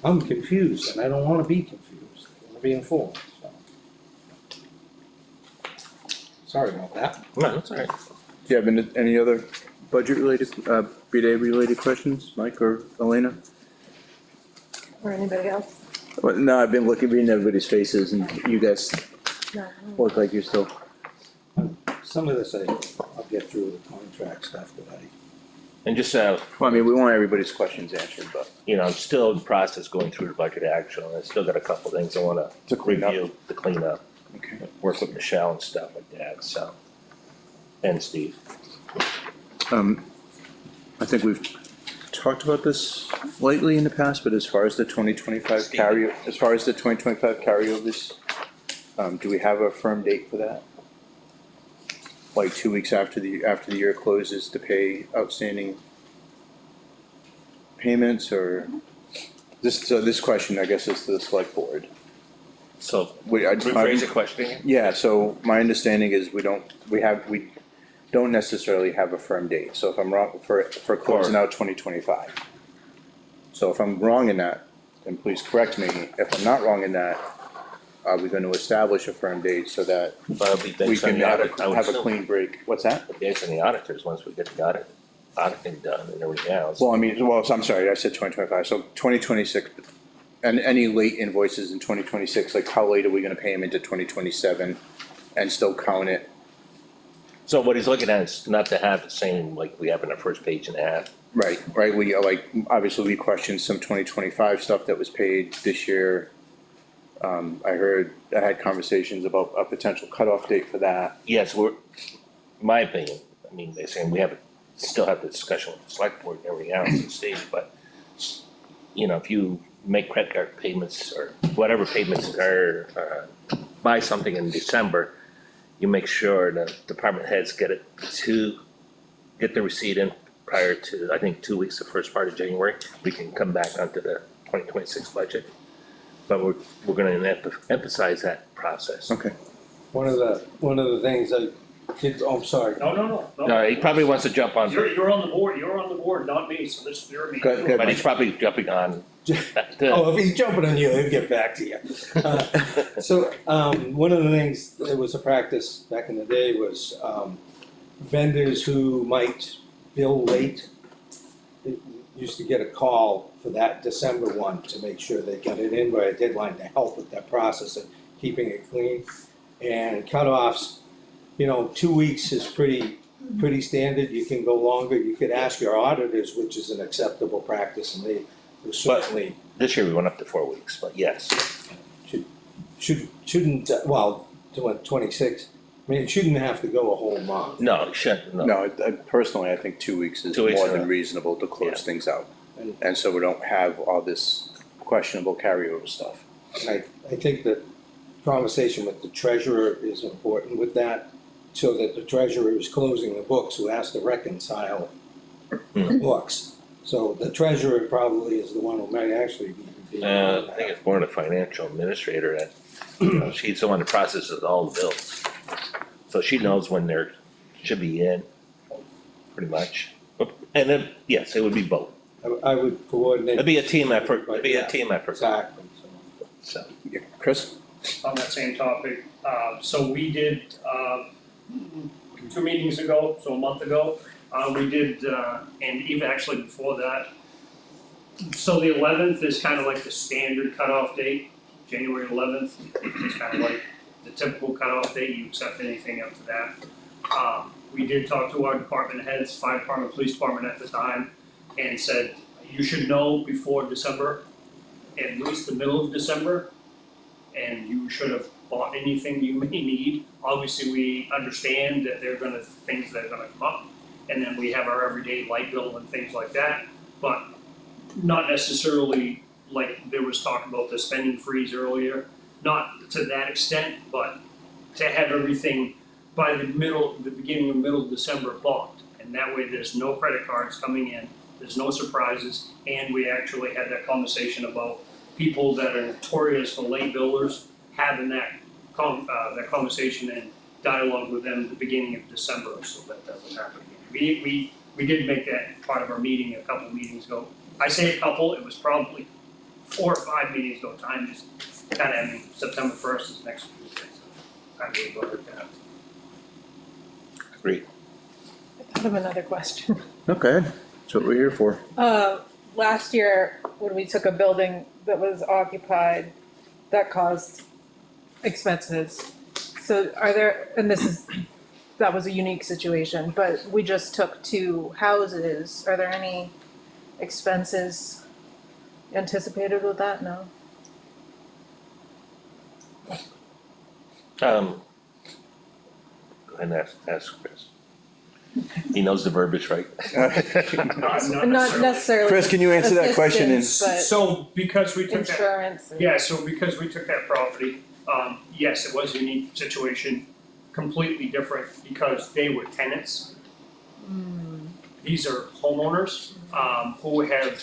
I'm confused, and I don't wanna be confused, I wanna be informed, so. Sorry about that. No, that's all right. Do you have any other budget related, BDA related questions, Mike or Elena? Or anybody else? Well, no, I've been reading everybody's faces, and you guys No. look like you're still. Some of this I'll get through the contract stuff that And just, Well, I mean, we want everybody's questions answered, but I'm still in the process going through the budget action, and I still got a couple things I wanna to clean up. review, to clean up, Okay. work with Michelle and stuff like that, so. And Steve. I think we've talked about this lately in the past, but as far as the 2025 carryovers, do we have a firm date for that? Like 2 weeks after the year closes to pay outstanding payments, or this question, I guess, is to the select board. So, We, I, rephrase the question again? yeah, so my understanding is we don't necessarily have a firm date, so if I'm wrong, for closing out 2025. So if I'm wrong in that, then please correct me. If I'm not wrong in that, are we gonna establish a firm date so that But it'll be we based on can the have audit, I would a assume. clean break? What's that? Based on the auditors, once we get the auditing done and everything else. Well, I mean, so I'm sorry, I said 2025, so 2026, and any late invoices in 2026, like how late are we gonna pay them into 2027 and still count it? So what he's looking at is not to have the same, like we have in our first page and a half. Right, we, obviously we questioned some 2025 stuff that was paid this year. I had conversations about a potential cutoff date for that. Yes, in my opinion, I mean, they're saying we still have the discussion with the select board and everything else at stage, but, you know, if you make credit card payments or whatever payments are, buy something in December, you make sure the department heads get the receipt in prior to, I think, 2 weeks, the first part of January. We can come back onto the 2026 budget. But we're gonna emphasize that process. Okay. One of the things I did, oh, I'm sorry. No. No, he probably wants to jump on, You're on the board, not me, so this is your meeting. Good. but he's probably jumping on. Oh, if he's jumping on you, he'll get back to you. So, one of the things that was a practice back in the day was, vendors who might bill late used to get a call for that December one to make sure they got it in by a deadline to help with that process of keeping it clean. And cutoffs, 2 weeks is pretty standard. You can go longer. You could ask your auditors, which is an acceptable practice, and they will certainly This year we went up to 4 weeks, but yes, shouldn't, well, to what, 26? I mean, it shouldn't have to go a whole month. no, it shouldn't, no. No, personally, I think 2 weeks is 2 weeks more is than enough. reasonable to close Yeah. things out. And so we don't have all this questionable carryover stuff. And I think that conversation with the treasurer is important with that, so that the treasurer is closing the books who has to reconcile the books. So the treasurer probably is the one who might actually be. I think it's more the financial administrator that, she's the one that processes all the bills. So she knows when there should be in, pretty much. And then, yes, it would be both. I would coordinate. It'd be a team effort, Exactly. so. Yeah, Chris? On that same topic, so we did, 2 meetings ago, so a month ago, we did, and even actually before that. So the 11th is kind of like the standard cutoff date, January 11th, it's kind of like the typical cutoff date, you accept anything up to that. We did talk to our department heads, fire department, police department at the time, and said, you should know before December, at least the middle of December, and you should have bought anything you may need. Obviously, we understand that things that are gonna come up, and then we have our everyday light bill and things like that, but not necessarily like there was talk about the spending freeze earlier, not to that extent, but to have everything by the beginning of middle of December bought. And that way there's no credit cards coming in, there's no surprises, and we actually had that conversation about people that are notorious for late billers, having that conversation and dialogue with them at the beginning of December, so that doesn't happen again. We did make that part of our meeting a couple meetings ago. I say a couple, it was probably 4 or 5 meetings ago, time just September 1st is next Tuesday, so time to go with that. Agreed. I have another question. Okay, that's what we're here for. Last year, when we took a building that was occupied, that caused expenses. So that was a unique situation, but we just took 2 houses. Are there any expenses anticipated with that? No? Go ahead and ask Chris. He knows the verbiage, right? Not necessarily. Chris, can you answer that question in- assistance, So because we but took that, insurance. and- yeah, so because we took that property, yes, it was a unique situation, completely different because they were tenants. These are homeowners, who have,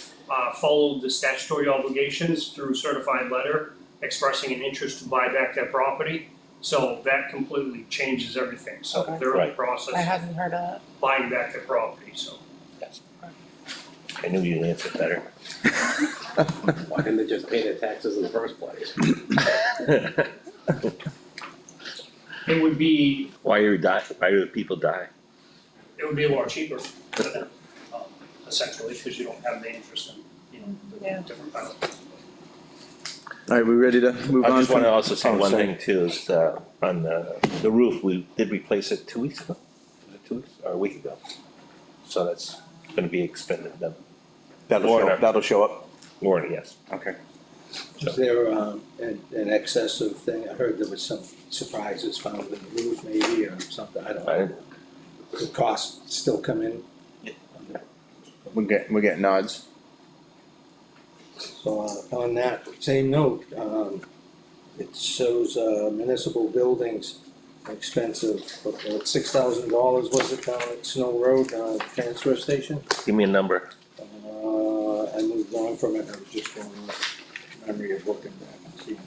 followed the statutory obligations through certified letter expressing an interest to buy back their property. So that completely changes everything. So Okay. they're in the Right. process I of hadn't heard of that. buying back their property, so. Yes. I knew you'd answer better. Why didn't they just pay their taxes in the first place? It would be, Why do people die? it would be a lot cheaper for them, essentially, because you don't have the interest in, Yeah. the different penalties. All right, we ready to move on? I just wanna from- also say Oh, one sorry. thing too, is, on the roof, we did replace it 2 weeks ago? Was it 2 weeks, or a week ago? So that's gonna be expended, then, That'll show up. Warren, yes. Okay. Is there an excess of thing? I heard there was some surprises found in the roof maybe or something, I don't know. The cost still come in? We're getting nods. So on that same note, it shows municipal buildings expensive, $6,000 was it down at Snow Road, transfer station? Give me a number. I moved on from it, I was just going off memory of looking back and seeing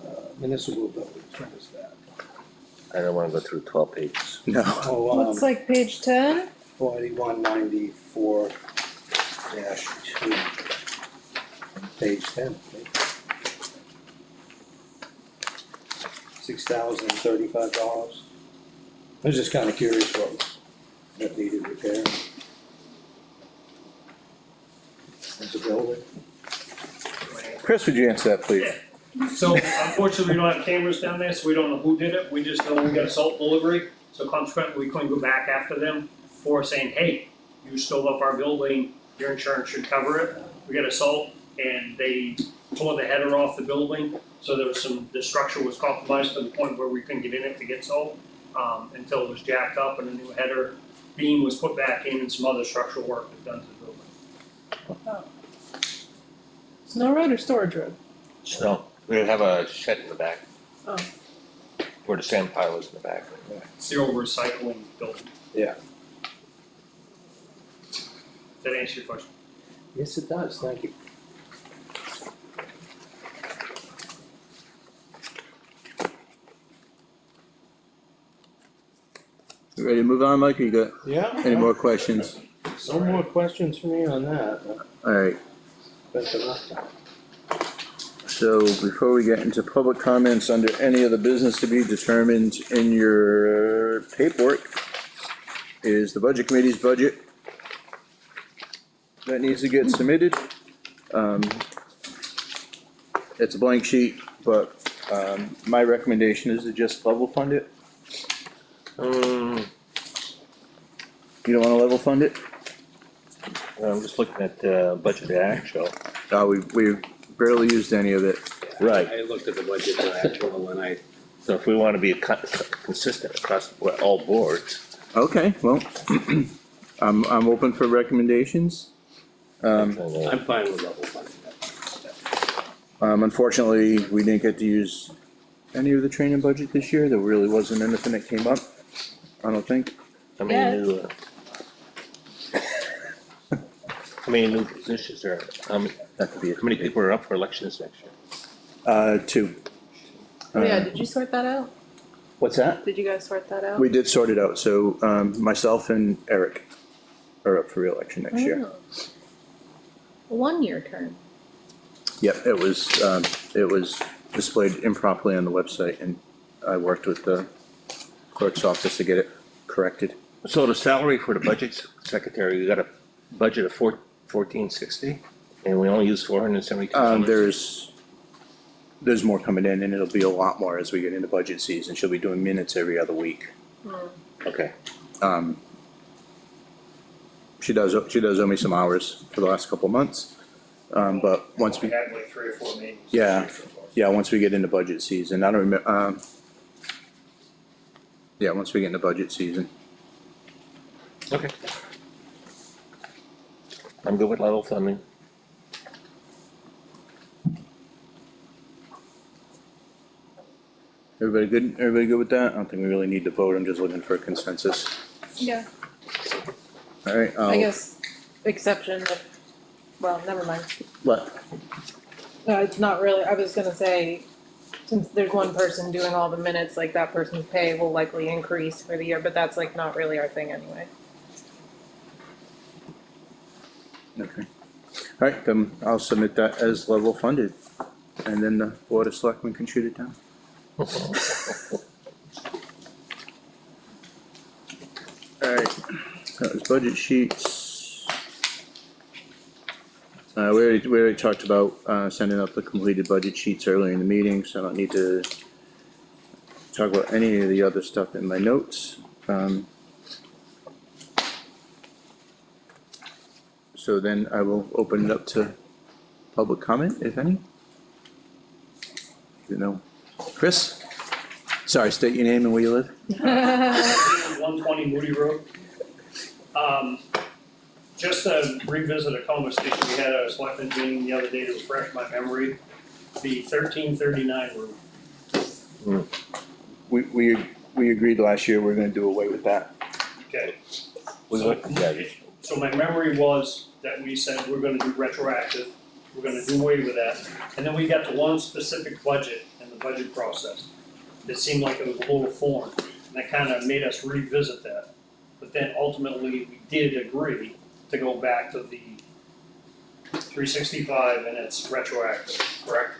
that. Municipal buildings, what is that? I don't wanna go through 12 pages. No. Oh, Looks like page 10. 4194 -2, page 10. $6,035. I was just kinda curious what needed repair. There's a building. Chris, would you answer that, please? So unfortunately, we don't have cameras down there, so we don't know who did it, we just know we got a salt delivery, so consequently, we couldn't go back after them for saying, hey, you stole up our building, your insurance should cover it. We got assault, and they tore the header off the building, so there was the structure was compromised to the point where we couldn't get in it to get salt, until it was jacked up and a new header beam was put back in and some other structural work was done to the building. Snow Road or Storage Road? So, we have a shed in the back. Oh. Where the sand pile is in the back. It's the old recycling building. Yeah. Does that answer your question? Yes, it does, thank you. You ready to move on, Mike, or you got Yeah. any more questions? No more questions for me on that. All right, Spent enough time. so before we get into public comments under any of the business to be determined in your paperwork is the budget committee's budget that needs to get submitted. It's a blank sheet, but, my recommendation is to just level fund it. You don't wanna level fund it? I'm just looking at budget actual. We barely used any of it. Right. I looked at the budget for actual and I, So if we wanna be consistent across all boards. Okay, well, I'm open for recommendations. I'm fine with level funding. Unfortunately, we didn't get to use any of the training budget this year. There really wasn't anything that came up, I don't think. How many new, how many new positions are, how many people are up for elections next year? 2. Oh yeah, did you sort that out? What's that? Did you guys sort that out? We did sort it out, so, myself and Eric are up for reelection next year. Oh. A 1-year term. Yep, it was displayed improperly on the website, and I worked with the clerk's office to get it corrected. So the salary for the budget secretary, you got a budget of $1460, and we only use $472. There's more coming in, and it'll be a lot more as we get into budget season. She'll be doing minutes every other week. Okay, She does owe me some hours for the last couple of months, but once we, had like 3 or 4 meetings. Yeah. yeah, once we get into budget season, I don't remember, yeah, once we get into budget season. okay. I'm good with level funding. Everybody good with that? I don't think we really need to vote, I'm just looking for a consensus. Yeah. Alright, I guess, exception of, well, never mind. What? No, it's not really, I was gonna say, since there's one person doing all the minutes, like that person's pay will likely increase for the year, but that's like not really our thing anyway. Okay. Alright, then I'll submit that as level funded, and then the Board of Selectmen can shoot it down. Alright, that was budget sheets. We already talked about, sending out the completed budget sheets earlier in the meeting, so I don't need to talk about any of the other stuff in my notes. So then I will open it up to public comment, if any. You know, Chris? Sorry, state your name and where you live. 120 Moody Road. Just to revisit a conversation we had at a selectmen's meeting the other day to refresh my memory, the 1339 room. We agreed last year we're gonna do away with that. Okay. Yeah, So my memory was that we said we're gonna do retroactive, we're gonna do away with that. And then we got to one specific budget in the budget process that seemed like it was a little foreign. And that kind of made us revisit that. But then ultimately, we did agree to go back to the 365 and it's retroactive, correct?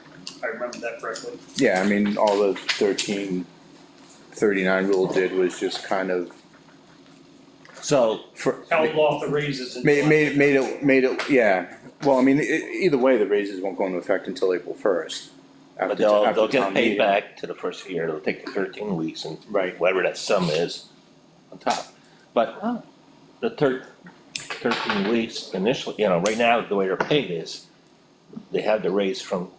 I remember that correctly. Yeah, I mean, all the 1339 rule did was just kind of so, Held off the raises and. made it, yeah. Well, I mean, either way, the raises won't go into effect until April 1st. but they'll get paid back to the first year, it'll take the 13 weeks and Right. whatever that sum is on top. But Oh. the 13 weeks initially, you know, right now, the way they're paid is, they have the raise from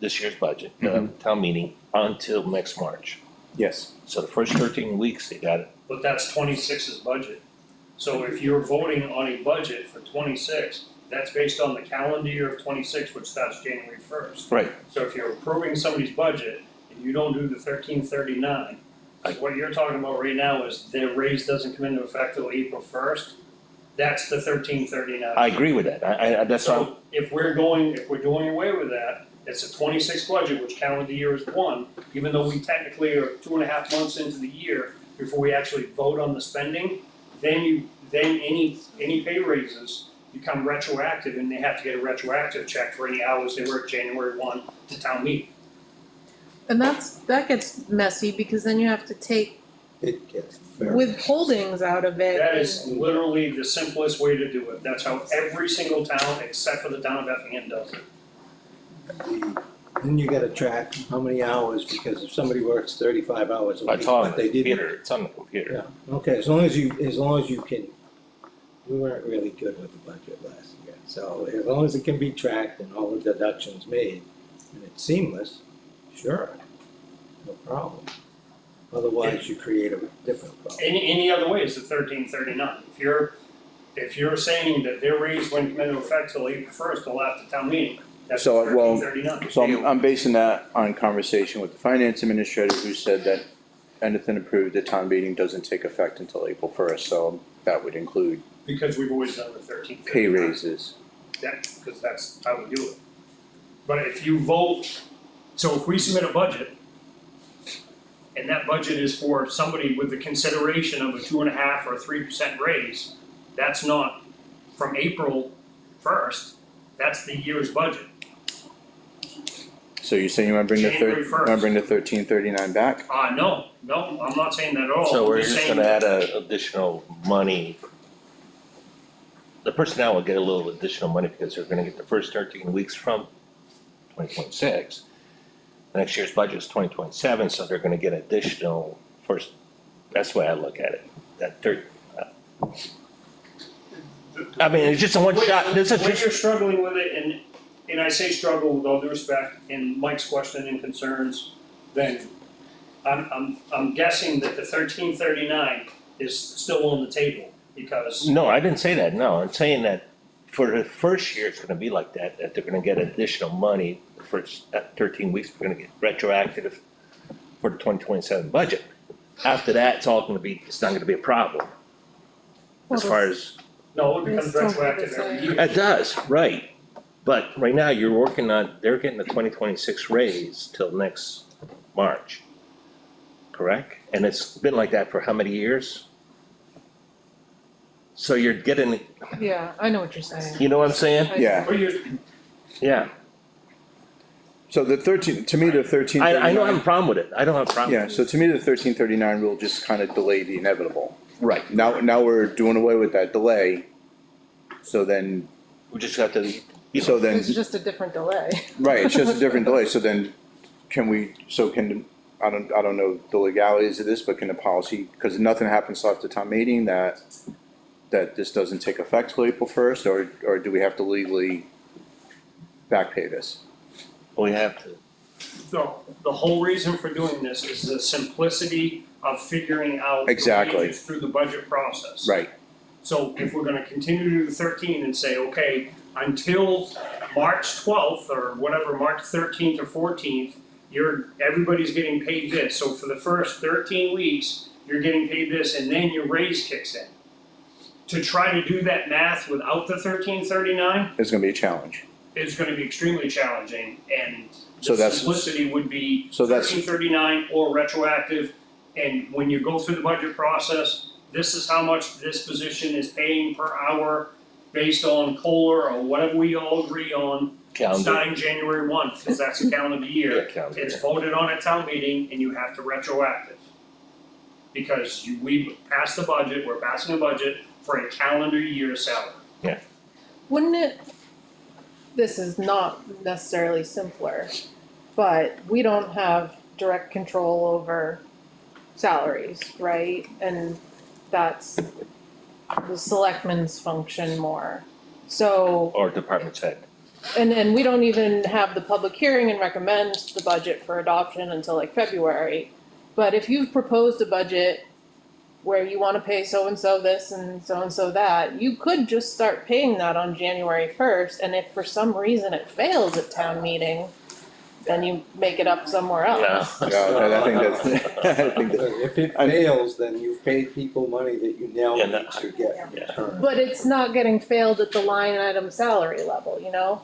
this year's budget, town meeting, until next March. Yes. So the first 13 weeks, they got it. But that's 26's budget. So if you're voting on a budget for 26, that's based on the calendar year of 26, which starts January 1st. Right. So if you're approving somebody's budget and you don't do the 1339, what you're talking about right now is their raise doesn't come into effect till April 1st. That's the 1339. I agree with that, that's why, So if we're doing away with that, it's a 26 budget, which calendar year is 1, even though we technically are 2.5 months into the year before we actually vote on the spending, then any pay raises become retroactive and they have to get a retroactive check for any hours they work January 1 to town meeting. And that gets messy because then you have to take It gets very. withholdings out of it. That is literally the simplest way to do it. That's how every single town, except for the town of Effingham, does it. Then you gotta track how many hours, because if somebody works 35 hours a I week, taught but on they the didn't. computer, it's on the computer. Yeah, okay, as long as you can, we weren't really good with the budget last year. So as long as it can be tracked and all the deductions made, and it's seamless, sure, no problem. Otherwise, you create a different problem. Any other way is the 1339. If you're saying that their raise wouldn't come into effect till April 1st, till after town meeting, that's So, well, 1339. So I'm basing that on conversation with the finance administrator who said that anything approved at town meeting doesn't take effect until April 1st, so that would include Because we've always done the 1339. pay raises. Yeah, because that's how we do it. But if you vote, so if we submit a budget, and that budget is for somebody with the consideration of a 2.5% or 3% raise, that's not from April 1st, that's the year's budget. So you're saying you wanna bring the January 1st. 1339 back? No, I'm not saying that at all. So I'm we're just saying gonna add additional money. The personnel will get a little additional money because they're gonna get the first 13 weeks from 2026. Next year's budget is 2027, so they're gonna get additional first, that's the way I look at it, I mean, it's just a one shot, this is When just, you're struggling with it, and I say struggle with all due respect, in Mike's question and concerns, then I'm guessing that the 1339 is still on the table, because. no, I didn't say that, no, I'm saying that for the first year, it's gonna be like that they're gonna get additional money. The first 13 weeks, we're gonna get retroactive for the 2027 budget. After that, it's not gonna be a problem. As far as, No, it becomes It's still retroactive the every same. year. it does, right, But right now, you're working on, they're getting the 2026 raise till next March, correct? And it's been like that for how many years? So you're getting, Yeah, I know what you're saying. you know what I'm saying? Yeah, Or you, Yeah, so the 13, to me, the 1339. I don't have a problem with it, I don't have a problem Yeah, with it. so to me, the 1339 rule just kind of delayed the inevitable. Right, Now we're doing away with that delay. So then, we just have to, you so know, then, It's just a different delay. right, it's just a different delay. So then, I don't know the legalities of this, but can the policy, because nothing happens till after town meeting, that this doesn't take effect till April 1st, or do we have to legally back pay this? we have to, so, the whole reason for doing this is the simplicity of figuring out the Exactly. wages through the budget process. Right, So if we're gonna continue to do 13 and say, okay, until March 12th or whatever, March 13th or 14th, everybody's getting paid this, so for the first 13 weeks, you're getting paid this, and then your raise kicks in. To try to do that math without the 1339 it's gonna be a challenge. is gonna be extremely challenging, and So the that's- simplicity would be So that's- 1339 or retroactive, and when you go through the budget process, this is how much this position is paying per hour based on COLA or whatever we all agree on, calendar, starting January 1, because that's a calendar year. yeah, calendar. It's voted on at town meeting and you have to retroactive. Because we passed the budget, we're passing a budget for a calendar year salary. Wouldn't it, this is not necessarily simpler, but we don't have direct control over salaries, right? And that's the selectmen's function more. So, Or department's head. and we don't even have the public hearing and recommend the budget for adoption until like February. But if you've proposed a budget where you wanna pay so-and-so this and so-and-so that, you could just start paying that on January 1st, and if for some reason it fails at town meeting, then you make it up somewhere else. Yeah. Yeah, I think that's, I think that, If it I'm- fails, then you've paid people money that you now Yeah, need to get yeah. returned. But it's not getting failed at the line item salary level, you know?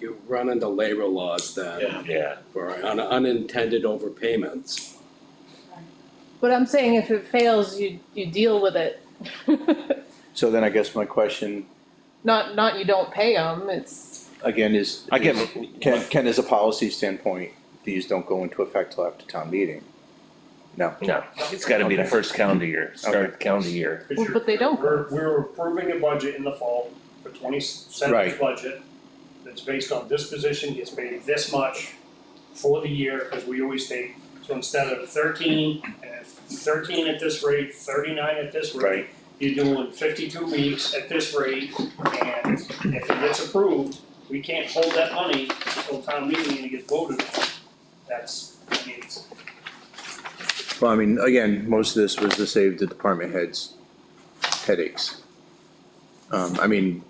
You run into labor laws then Yeah, for unintended overpayments. But I'm saying if it fails, you deal with it. so then I guess my question, Not you don't pay them, it's, again, is. I get, Can, as a policy standpoint, these don't go into effect till after town meeting? No, no, it's gotta be the Okay. first calendar year, start of the calendar year. Because Well, you're- but they don't. We're approving a budget in the fall for 27's Right. budget. That's based on this position gets paid this much for the year, because we always take, so instead of 13 at this rate, 39 at this rate. right, You're doing 52 weeks at this rate, and if it gets approved, we can't hold that money until town meeting and it gets voted on. That's, I mean, it's, well, I mean, again, most of this was to save the department heads headaches. I mean,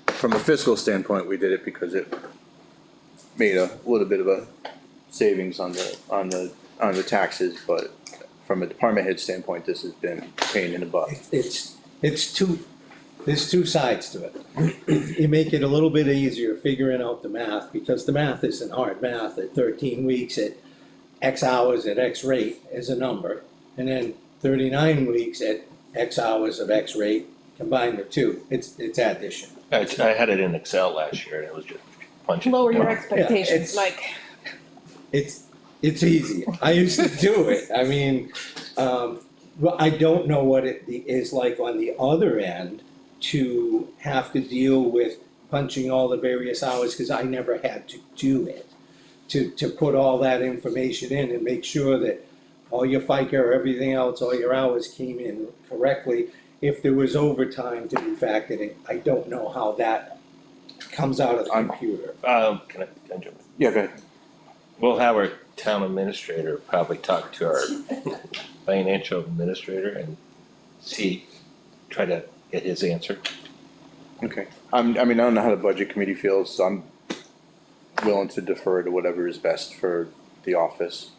from a fiscal standpoint, we did it because it made a little bit of a savings on the taxes, but from a department head standpoint, this has been a pain in the butt. It's two, there's two sides to it. You make it a little bit easier figuring out the math, because the math isn't hard math. At 13 weeks at X hours at X rate is a number, and then 39 weeks at X hours of X rate, combine the two, it's addition. I had it in Excel last year and it was just punching. lower your it's- expectations, Mike. It's easy. I used to do it. I mean, well, I don't know what it is like on the other end to have to deal with punching all the various hours, because I never had to do it. To put all that information in and make sure that all your FICA or everything else, all your hours came in correctly. If there was overtime to be factored in, I don't know how that comes out of the computer. Can I jump in? Yeah, go ahead. We'll have our town administrator probably talk to our financial administrator and try to get his answer. Okay, I mean, I don't know how the budget committee feels, so I'm willing to defer to whatever is best for the office.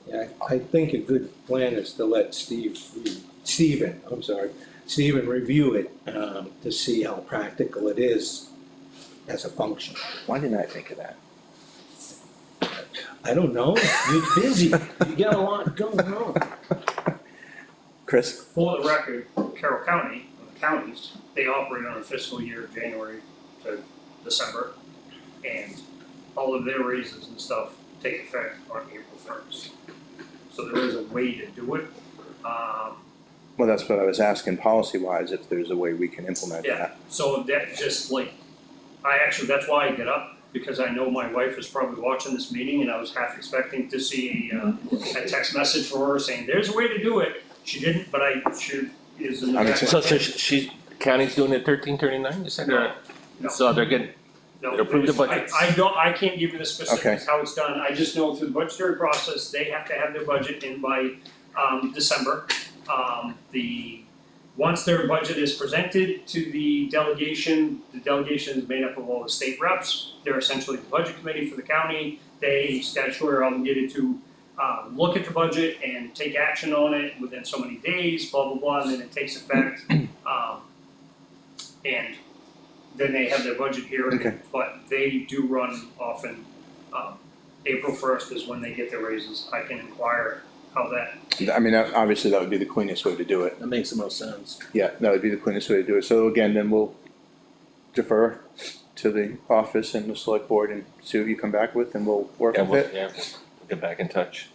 Yeah, I think a good plan is to let Stephen review it, to see how practical it is as a function. Why didn't I think of that? I don't know, you're busy, you got a lot going on. Chris? For the record, Carroll County, the counties, they operate on a fiscal year, January to December. And all of their raises and stuff take effect on April first. So there is a way to do it. Well, that's what I was asking, policy-wise, if there's a way we can implement Yeah, that. so that just like, that's why I get up, because I know my wife is probably watching this meeting and I was half expecting to see a text message for her saying, there's a way to do it. She didn't, but she is in the I mean, back of So, my so head. she, county's doing it 1339, you said, or? No. So they're getting, No, They approve the it's- budgets. I can't give you the specifics, Okay. how it's done, I just know through the budgetary process, they have to have their budget in by, December. Once their budget is presented to the delegation is made up of all the state reps, they're essentially the budget committee for the county. They statutory are obligated to, look at the budget and take action on it within so many days, blah, blah, blah, and then it takes effect. And then they have their budget hearing, Okay. but they do run often, April first is when they get their raises. I can inquire how that, I mean, obviously, that would be the cleanest way to do it. That makes the most sense. Yeah, that would be the cleanest way to do it. So again, then we'll defer to the office and the select board and see what you come back with, and we'll work yeah, with it. we'll get back in touch.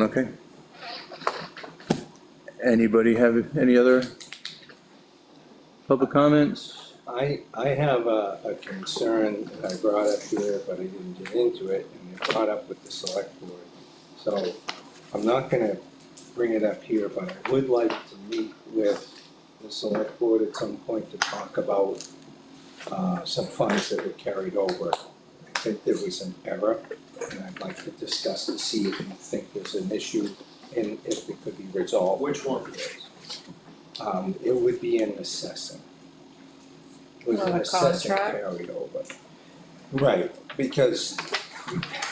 Okay. Anybody have any other public comments? I have a concern that I brought up here, but I didn't get into it, and it brought up with the select board. So I'm not gonna bring it up here, but I would like to meet with the select board at some point to talk about some funds that were carried over. I think there was an error, and I'd like to discuss to see if you think there's an issue and if it could be resolved. which one? It would be in assessing. It was On an a assessing contract? carried over. Right, because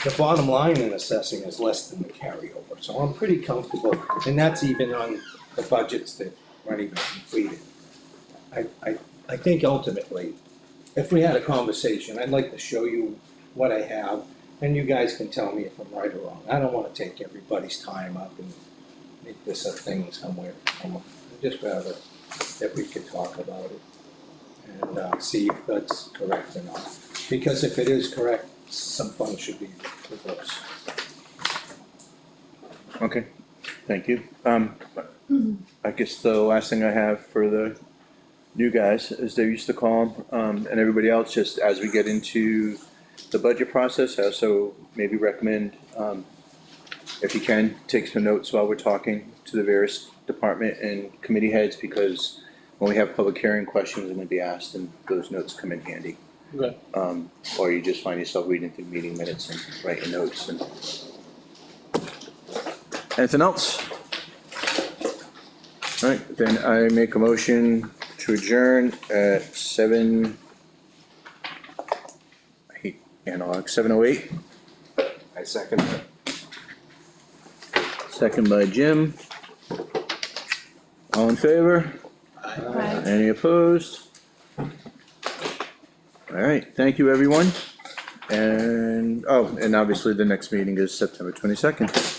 the bottom line in assessing is less than the carryover, so I'm pretty comfortable, and that's even on the budgets that weren't even completed. I think ultimately, if we had a conversation, I'd like to show you what I have, and you guys can tell me if I'm right or wrong. I don't wanna take everybody's time up and make this a thing somewhere. I'd just rather that we could talk about it and see if that's correct or not. Because if it is correct, some funds should be reversed. Okay, thank you. I guess the last thing I have for the new guys, as they used to call them, and everybody else, just as we get into the budget process, I also maybe recommend, if you can, take some notes while we're talking to the various department and committee heads, because when we have public hearing, questions are gonna be asked, and those notes come in handy. Okay. Or you just find yourself reading through meeting minutes and writing notes and. Anything else? Alright, then I make a motion to adjourn at 7:08. I second that. Second by Jim. All in favor? Right. Any opposed? Alright, thank you, everyone. And, oh, and obviously the next meeting is September 22nd.